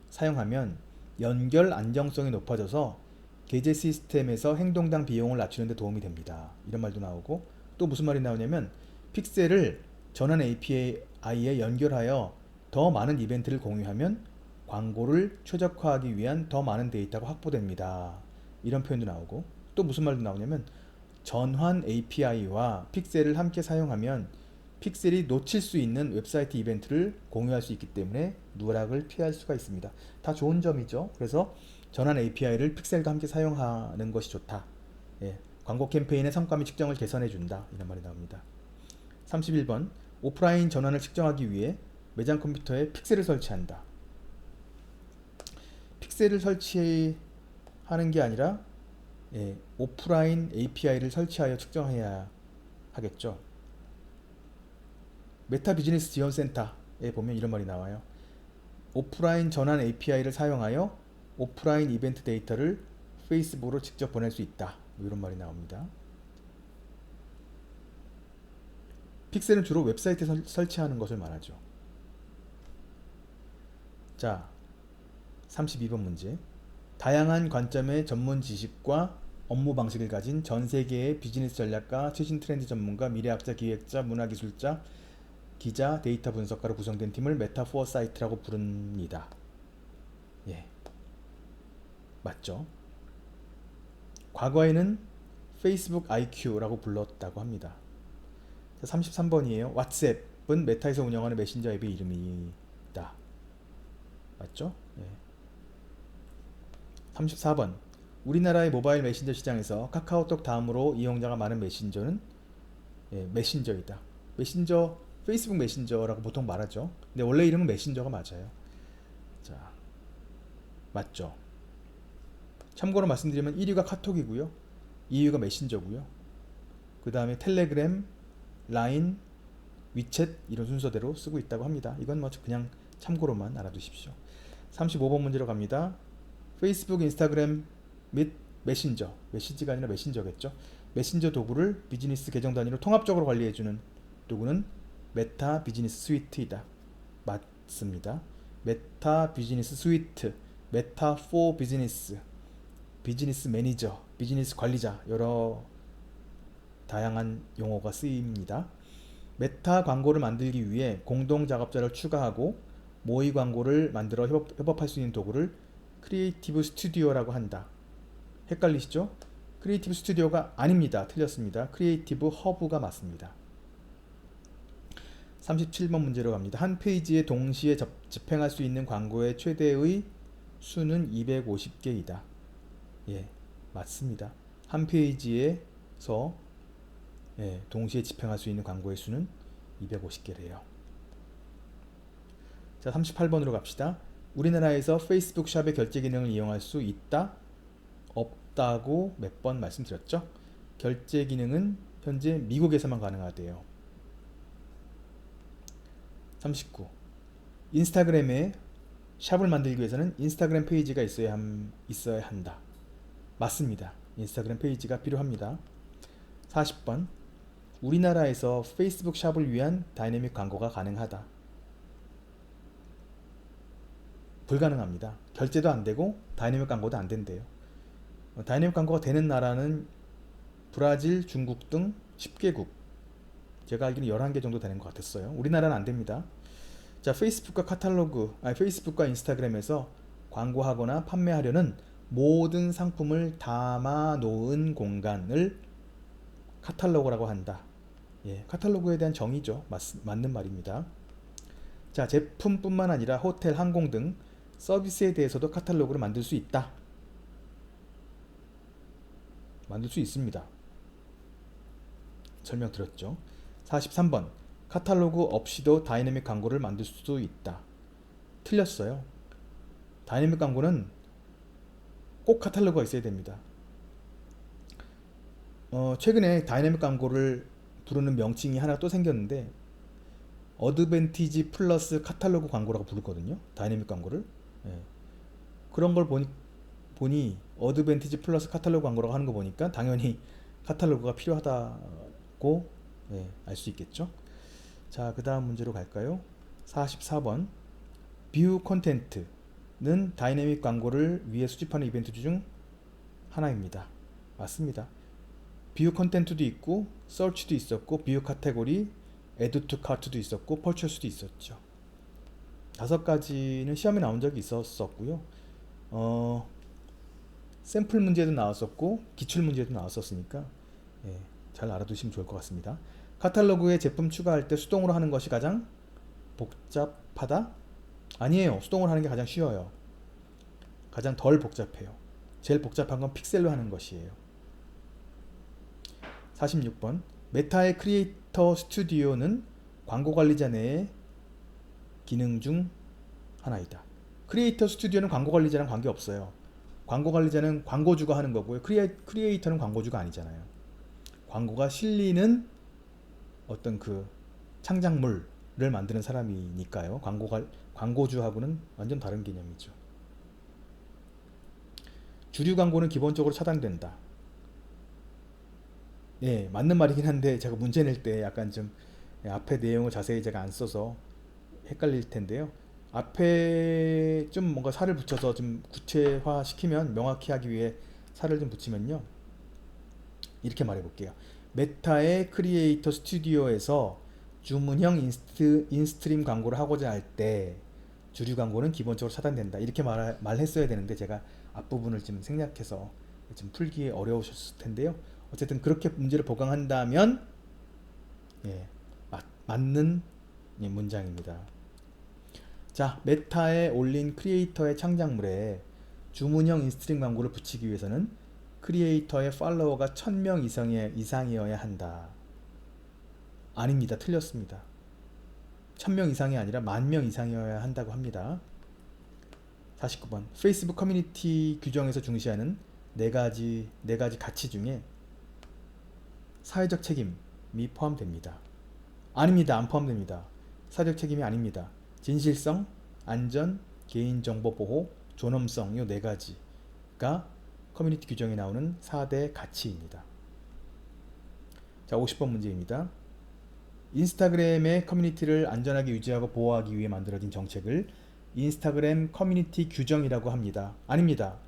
사용하면 연결 안정성이 높아져서 계제 시스템에서 행동당 비용을 낮추는 데 도움이 됩니다. 이런 말도 나오고, 또 무슨 말이 나오냐면 픽셀을 전환 API에 연결하여 더 많은 이벤트를 공유하면 광고를 최적화하기 위한 더 많은 데이터가 확보됩니다. 이런 표현도 나오고, 또 무슨 말도 나오냐면 전환 API와 픽셀을 함께 사용하면 픽셀이 놓칠 수 있는 웹사이트 이벤트를 공유할 수 있기 때문에 누락을 피할 수가 있습니다. 다 좋은 점이죠. 그래서 전환 API를 픽셀과 함께 사용하는 것이 좋다. 광고 캠페인의 성과 및 측정을 개선해 준다. 이런 말이 나옵니다. 31번. 오프라인 전환을 측정하기 위해 매장 컴퓨터에 픽셀을 설치한다. 픽셀을 설치하는 게 아니라 오프라인 API를 설치하여 측정해야 하겠죠. 메타 비즈니스 지원센터에 보면 이런 말이 나와요. 오프라인 전환 API를 사용하여 오프라인 이벤트 데이터를 페이스북으로 직접 보낼 수 있다. 이런 말이 나옵니다. 픽셀은 주로 웹사이트에 설치하는 것을 말하죠. 자, 32번 문제. 다양한 관점의 전문 지식과 업무 방식을 가진 전 세계의 비즈니스 전략가, 최신 트렌드 전문가, 미래학자, 기획자, 문화기술자, 기자, 데이터 분석가로 구성된 팀을 메타포어사이트라고 부릅니다. 맞죠? 과거에는 페이스북 IQ라고 불렀다고 합니다. 33번이에요. 왓츠앱은 메타에서 운영하는 메신저 앱의 이름이다. 맞죠? 34번. 우리나라의 모바일 메신저 시장에서 카카오톡 다음으로 이용자가 많은 메신저는 메신저이다. 페이스북 메신저라고 보통 말하죠. 근데 원래 이름은 메신저가 맞아요. 자, 맞죠? 참고로 말씀드리면 1위가 카톡이고요. 2위가 메신저고요. 그 다음에 텔레그램, 라인, 위챗 이런 순서대로 쓰고 있다고 합니다. 이건 뭐 그냥 참고로만 알아두십시오. 35번 문제로 갑니다. 페이스북, 인스타그램 및 메신저가 아니라 메신저겠죠. 메신저 도구를 비즈니스 계정 단위로 통합적으로 관리해주는 도구는 메타 비즈니스 스위트이다. 맞습니다. 메타 비즈니스 스위트, 메타 포 비즈니스, 비즈니스 매니저, 비즈니스 관리자 여러 다양한 용어가 쓰입니다. 메타 광고를 만들기 위해 공동 작업자를 추가하고 모의 광고를 만들어 협업할 수 있는 도구를 크리에이티브 스튜디오라고 한다. 헷갈리시죠? 크리에이티브 스튜디오가 아닙니다. 틀렸습니다. 크리에이티브 허브가 맞습니다. 37번 문제로 갑니다. 한 페이지에 동시에 집행할 수 있는 광고의 최대의 수는 250개이다. 예, 맞습니다. 한 페이지에서 동시에 집행할 수 있는 광고의 수는 250개래요. 자, 38번으로 갑시다. 우리나라에서 페이스북 샵의 결제 기능을 이용할 수 있다? 없다고 몇 번 말씀드렸죠? 결제 기능은 현재 미국에서만 가능하대요. 39. 인스타그램에 샵을 만들기 위해서는 인스타그램 페이지가 있어야 한다. 맞습니다. 인스타그램 페이지가 필요합니다. 40번. 우리나라에서 페이스북 샵을 위한 다이내믹 광고가 가능하다. 불가능합니다. 결제도 안 되고 다이내믹 광고도 안 된대요. 다이내믹 광고가 되는 나라는 브라질, 중국 등 10개국. 제가 알기로는 11개 정도 되는 것 같았어요. 우리나라는 안 됩니다. 자, 페이스북과 인스타그램에서 광고하거나 판매하려는 모든 상품을 담아 놓은 공간을 카탈로그라고 한다. 예, 카탈로그에 대한 정의죠. 맞는 말입니다. 자, 제품뿐만 아니라 호텔, 항공 등 서비스에 대해서도 카탈로그를 만들 수 있다. 만들 수 있습니다. 설명드렸죠. 43번. 카탈로그 없이도 다이내믹 광고를 만들 수도 있다. 틀렸어요. 다이내믹 광고는 꼭 카탈로그가 있어야 됩니다. 최근에 다이내믹 광고를 부르는 명칭이 하나 또 생겼는데 어드밴티지 플러스 카탈로그 광고라고 부르거든요. 다이내믹 광고를. 예. 그런 걸 보니 어드밴티지 플러스 카탈로그 광고라고 하는 거 보니까 당연히 카탈로그가 필요하다고 알 수 있겠죠. 자, 그 다음 문제로 갈까요? 44번. 뷰 콘텐트는 다이내믹 광고를 위해 수집하는 이벤트 중 하나입니다. 맞습니다. 뷰 콘텐트도 있고 서치도 있었고 뷰 카테고리, 애드 투 카트도 있었고 퍼처스도 있었죠. 5가지는 시험에 나온 적이 있었고요. 샘플 문제도 나왔었고 기출 문제도 나왔었으니까 잘 알아두시면 좋을 것 같습니다. 카탈로그에 제품 추가할 때 수동으로 하는 것이 가장 복잡하다? 아니에요. 수동으로 하는 게 가장 쉬워요. 가장 덜 복잡해요. 제일 복잡한 건 픽셀로 하는 것이에요. 46번. 메타의 크리에이터 스튜디오는 광고 관리자 내의 기능 중 하나이다. 크리에이터 스튜디오는 광고 관리자랑 관계없어요. 광고 관리자는 광고주가 하는 거고요. 크리에이터는 광고주가 아니잖아요. 광고가 실리는 어떤 그 창작물을 만드는 사람이니까요. 광고주하고는 완전 다른 개념이죠. 주류 광고는 기본적으로 차단된다. 예, 맞는 말이긴 한데 제가 문제 낼 때 약간 좀 앞에 내용을 자세히 제가 안 써서 헷갈릴 텐데요. 앞에 좀 뭔가 살을 붙여서 좀 구체화 시키면 명확히 하기 위해 살을 좀 붙이면요. 이렇게 말해 볼게요. 메타의 크리에이터 스튜디오에서 주문형 인스트림 광고를 하고자 할 때 주류 광고는 기본적으로 차단된다. 이렇게 말했어야 되는데 제가 앞부분을 좀 생략해서 좀 풀기 어려우셨을 텐데요. 어쨌든 그렇게 문제를 보강한다면 맞는 문장입니다. 자, 메타에 올린 크리에이터의 창작물에 주문형 인스트림 광고를 붙이기 위해서는 크리에이터의 팔로워가 1000명 이상이어야 한다. 아닙니다. 틀렸습니다. 1000명 이상이 아니라 10,000명 이상이어야 한다고 합니다. 49번. 페이스북 커뮤니티 규정에서 중시하는 네 가지 가치 중에 사회적 책임이 포함됩니다. 아닙니다. 안 포함됩니다. 사회적 책임이 아닙니다. 진실성, 안전, 개인정보 보호, 존엄성 요 네 가지가 커뮤니티 규정에 나오는 4대 가치입니다. 자, 50번 문제입니다. 인스타그램의 커뮤니티를 안전하게 유지하고 보호하기 위해 만들어진 정책을 인스타그램 커뮤니티 규정이라고 합니다. 아닙니다.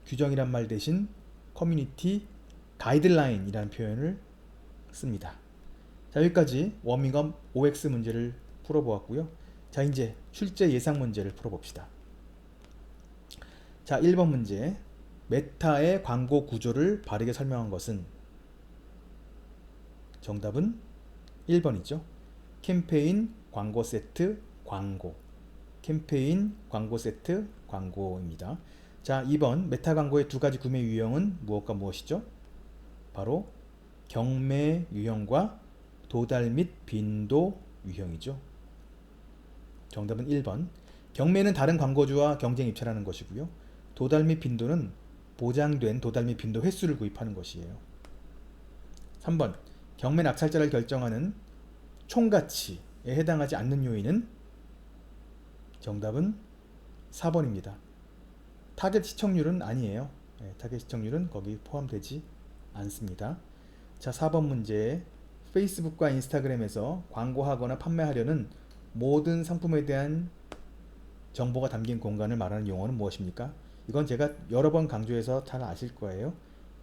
규정이란 말 대신 커뮤니티 가이드라인이라는 표현을 씁니다. 자, 여기까지 워밍업 OX 문제를 풀어보았고요. 자, 이제 출제 예상 문제를 풀어봅시다. 자, 1번 문제. 메타의 광고 구조를 바르게 설명한 것은? 정답은 1번이죠. 캠페인, 광고 세트, 광고. 캠페인, 광고 세트, 광고입니다. 자, 2번 메타 광고의 두 가지 구매 유형은 무엇과 무엇이죠? 바로 경매 유형과 도달 및 빈도 유형이죠. 정답은 1번. 경매는 다른 광고주와 경쟁 입찰하는 것이고요. 도달 및 빈도는 보장된 도달 및 빈도 횟수를 구입하는 것이에요. 3번. 경매 낙찰자를 결정하는 총가치에 해당하지 않는 요인은? 정답은 4번입니다. 타겟 시청률은 아니에요. 타겟 시청률은 거기 포함되지 않습니다. 자, 4번 문제. 페이스북과 인스타그램에서 광고하거나 판매하려는 모든 상품에 대한 정보가 담긴 공간을 말하는 용어는 무엇입니까? 이건 제가 여러 번 강조해서 잘 아실 거예요.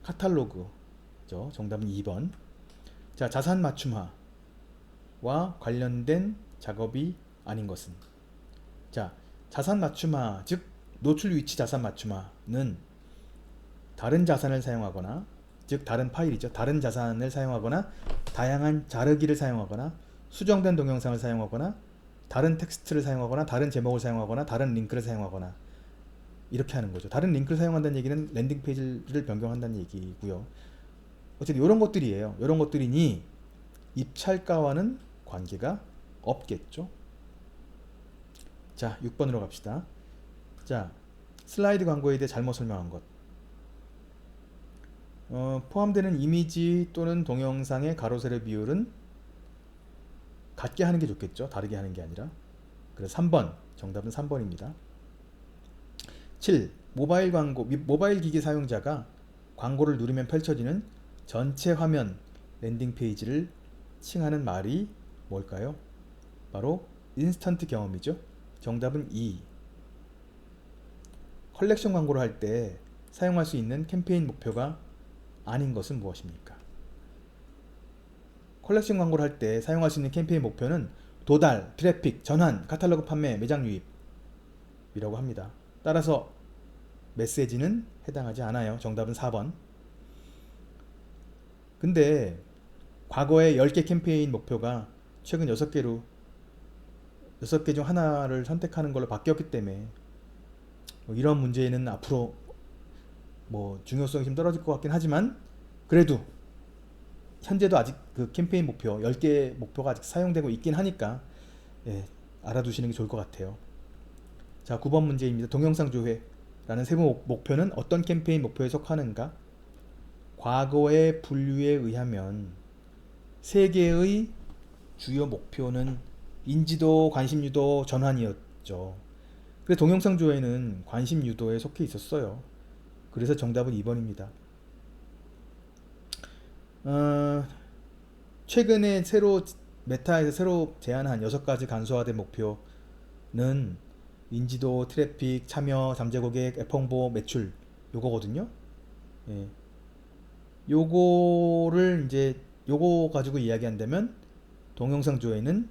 카탈로그죠. 정답은 2번. 자, 자산 맞춤화와 관련된 작업이 아닌 것은? 자, 자산 맞춤화, 즉 노출 위치 자산 맞춤화는 다른 자산을 사용하거나, 즉 다른 파일이죠. 다른 자산을 사용하거나, 다양한 자르기를 사용하거나, 수정된 동영상을 사용하거나, 다른 텍스트를 사용하거나, 다른 제목을 사용하거나, 다른 링크를 사용하거나, 이렇게 하는 거죠. 다른 링크를 사용한다는 얘기는 랜딩 페이지를 변경한다는 얘기고요. 어쨌든 이런 것들이에요. 이런 것들이니 입찰가와는 관계가 없겠죠. 자, 6번으로 갑시다. 자, 슬라이드 광고에 대해 잘못 설명한 것. 포함되는 이미지 또는 동영상의 가로 세로 비율은 같게 하는 게 좋겠죠. 다르게 하는 게 아니라. 그래서 3번. 정답은 3번입니다. 7. 모바일 광고, 모바일 기기 사용자가 광고를 누르면 펼쳐지는 전체 화면 랜딩 페이지를 칭하는 말이 뭘까요? 바로 인스턴트 경험이죠. 정답은 2. 컬렉션 광고를 할 때 사용할 수 있는 캠페인 목표가 아닌 것은 무엇입니까? 컬렉션 광고를 할 때 사용할 수 있는 캠페인 목표는 도달, 트래픽, 전환, 카탈로그 판매, 매장 유입이라고 합니다. 따라서 메시지는 해당하지 않아요. 정답은 4번. 근데 과거에 10개 캠페인 목표가 최근 6개 중 하나를 선택하는 걸로 바뀌었기 때문에 이런 문제는 앞으로 중요성이 좀 떨어질 것 같긴 하지만, 그래도 현재도 아직 그 캠페인 목표 10개 목표가 아직 사용되고 있긴 하니까 알아두시는 게 좋을 것 같아요. 자, 9번 문제입니다. 동영상 조회라는 세부 목표는 어떤 캠페인 목표에 속하는가? 과거의 분류에 의하면 3개의 주요 목표는 인지도, 관심 유도, 전환이었죠. 그래서 동영상 조회는 관심 유도에 속해 있었어요. 그래서 정답은 2번입니다. 최근에 메타에서 새로 제안한 6가지 간소화된 목표는 인지도, 트래픽, 참여, 잠재 고객, 앱 홍보, 매출 요거거든요. 요거 가지고 이야기한다면 동영상 조회는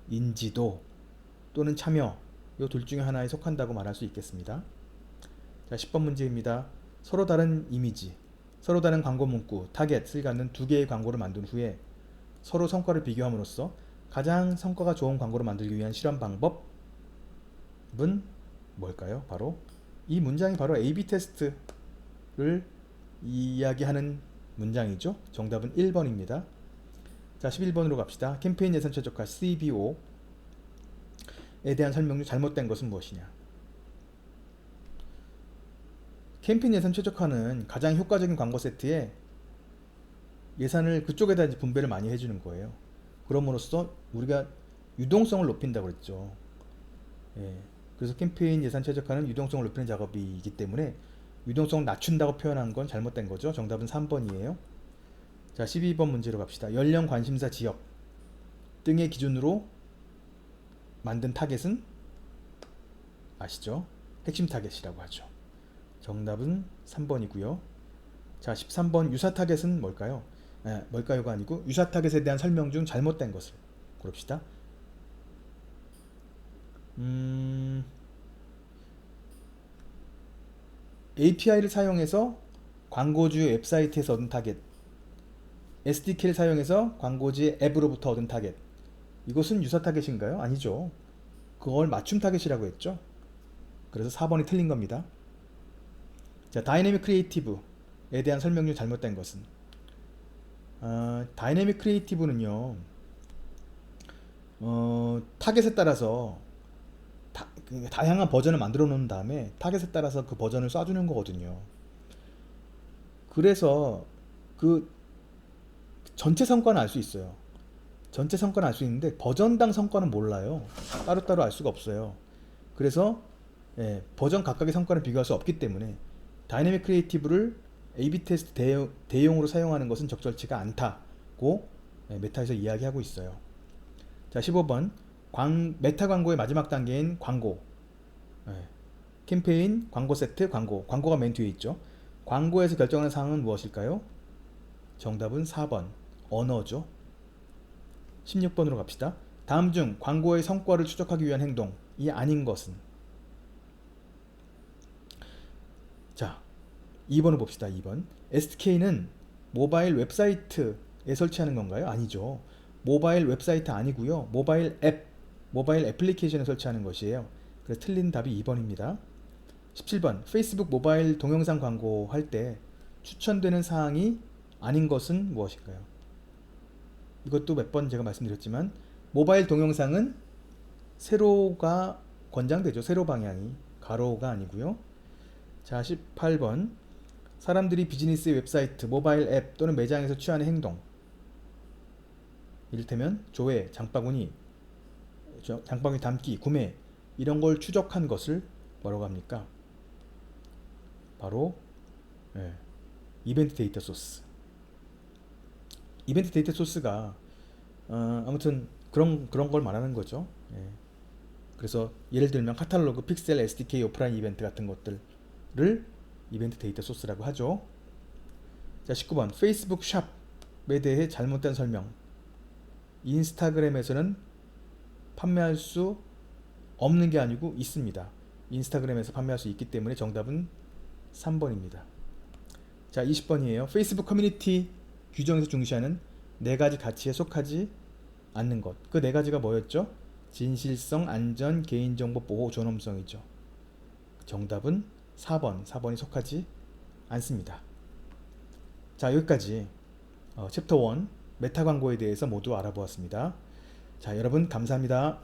인지도 또는 참여 요 둘 중에 하나에 속한다고 말할 수 있겠습니다. 자, 10번 문제입니다. 서로 다른 이미지, 서로 다른 광고 문구, 타겟을 갖는 두 개의 광고를 만든 후에 서로 성과를 비교함으로써 가장 성과가 좋은 광고를 만들기 위한 실험 방법은 뭘까요? 바로 이 문장이 바로 A/B 테스트를 이야기하는 문장이죠. 정답은 1번입니다. 자, 11번으로 갑시다. 캠페인 예산 최적화 CBO에 대한 설명 중 잘못된 것은 무엇이냐? 캠페인 예산 최적화는 가장 효과적인 광고 세트에 예산을 그쪽에다 이제 분배를 많이 해주는 거예요. 그럼으로써 우리가 유동성을 높인다고 그랬죠. 예. 그래서 캠페인 예산 최적화는 유동성을 높이는 작업이기 때문에 유동성을 낮춘다고 표현한 건 잘못된 거죠. 정답은 3번이에요. 자, 12번 문제로 갑시다. 연령, 관심사, 지역 등의 기준으로 만든 타겟은 아시죠? 핵심 타겟이라고 하죠. 정답은 3번이고요. 자, 13번 유사 타겟은 뭘까요? 뭘까요가 아니고 유사 타겟에 대한 설명 중 잘못된 것을 고릅시다. API를 사용해서 광고주 웹사이트에서 얻은 타겟, SDK를 사용해서 광고주의 앱으로부터 얻은 타겟, 이것은 유사 타겟인가요? 아니죠. 그걸 맞춤 타겟이라고 했죠. 그래서 4번이 틀린 겁니다. 자, 다이내믹 크리에이티브에 대한 설명 중 잘못된 것은 다이내믹 크리에이티브는요, 타겟에 따라서 다양한 버전을 만들어 놓은 다음에 타겟에 따라서 그 버전을 쏴주는 거거든요. 그래서 그 전체 성과는 알 수 있어요. 전체 성과는 알 수 있는데 버전당 성과는 몰라요. 따로따로 알 수가 없어요. 그래서 버전 각각의 성과를 비교할 수 없기 때문에 다이내믹 크리에이티브를 A/B 테스트 대용으로 사용하는 것은 적절치가 않다고 메타에서 이야기하고 있어요. 자, 15번 메타 광고의 마지막 단계인 광고, 캠페인, 광고 세트, 광고가 맨 뒤에 있죠. 광고에서 결정하는 사항은 무엇일까요? 정답은 4번 언어죠. 16번으로 갑시다. 다음 중 광고의 성과를 추적하기 위한 행동이 아닌 것은? 자, 2번을 봅시다. 2번 SDK는 모바일 웹사이트에 설치하는 건가요? 아니죠. 모바일 웹사이트 아니고요. 모바일 애플리케이션에 설치하는 것이에요. 그래서 틀린 답이 2번입니다. 17번 페이스북 모바일 동영상 광고 할 때 추천되는 사항이 아닌 것은 무엇일까요? 이것도 몇 번 제가 말씀드렸지만 모바일 동영상은 세로가 권장되죠. 세로 방향이 가로가 아니고요. 자, 18번 사람들이 비즈니스 웹사이트, 모바일 앱 또는 매장에서 취하는 행동, 이를테면 조회, 장바구니 담기, 구매, 이런 걸 추적한 것을 뭐라고 합니까? 바로 이벤트 데이터 소스. 이벤트 데이터 소스가 아무튼 그런 걸 말하는 거죠. 그래서 예를 들면 카탈로그, 픽셀, SDK, 오프라인 이벤트 같은 것들을 이벤트 데이터 소스라고 하죠. 자, 19번 페이스북 샵에 대해 잘못된 설명. 인스타그램에서는 판매할 수 없는 게 아니고 있습니다. 인스타그램에서 판매할 수 있기 때문에 정답은 3번입니다. 자, 20번이에요. 페이스북 커뮤니티 규정에서 중시하는 4가지 가치에 속하지 않는 것. 그 4가지가 뭐였죠? 진실성, 안전, 개인정보 보호, 존엄성이죠. 정답은 4번이 속하지 않습니다. 자, 여기까지 챕터 1 메타 광고에 대해서 모두 알아보았습니다. 자, 여러분 감사합니다.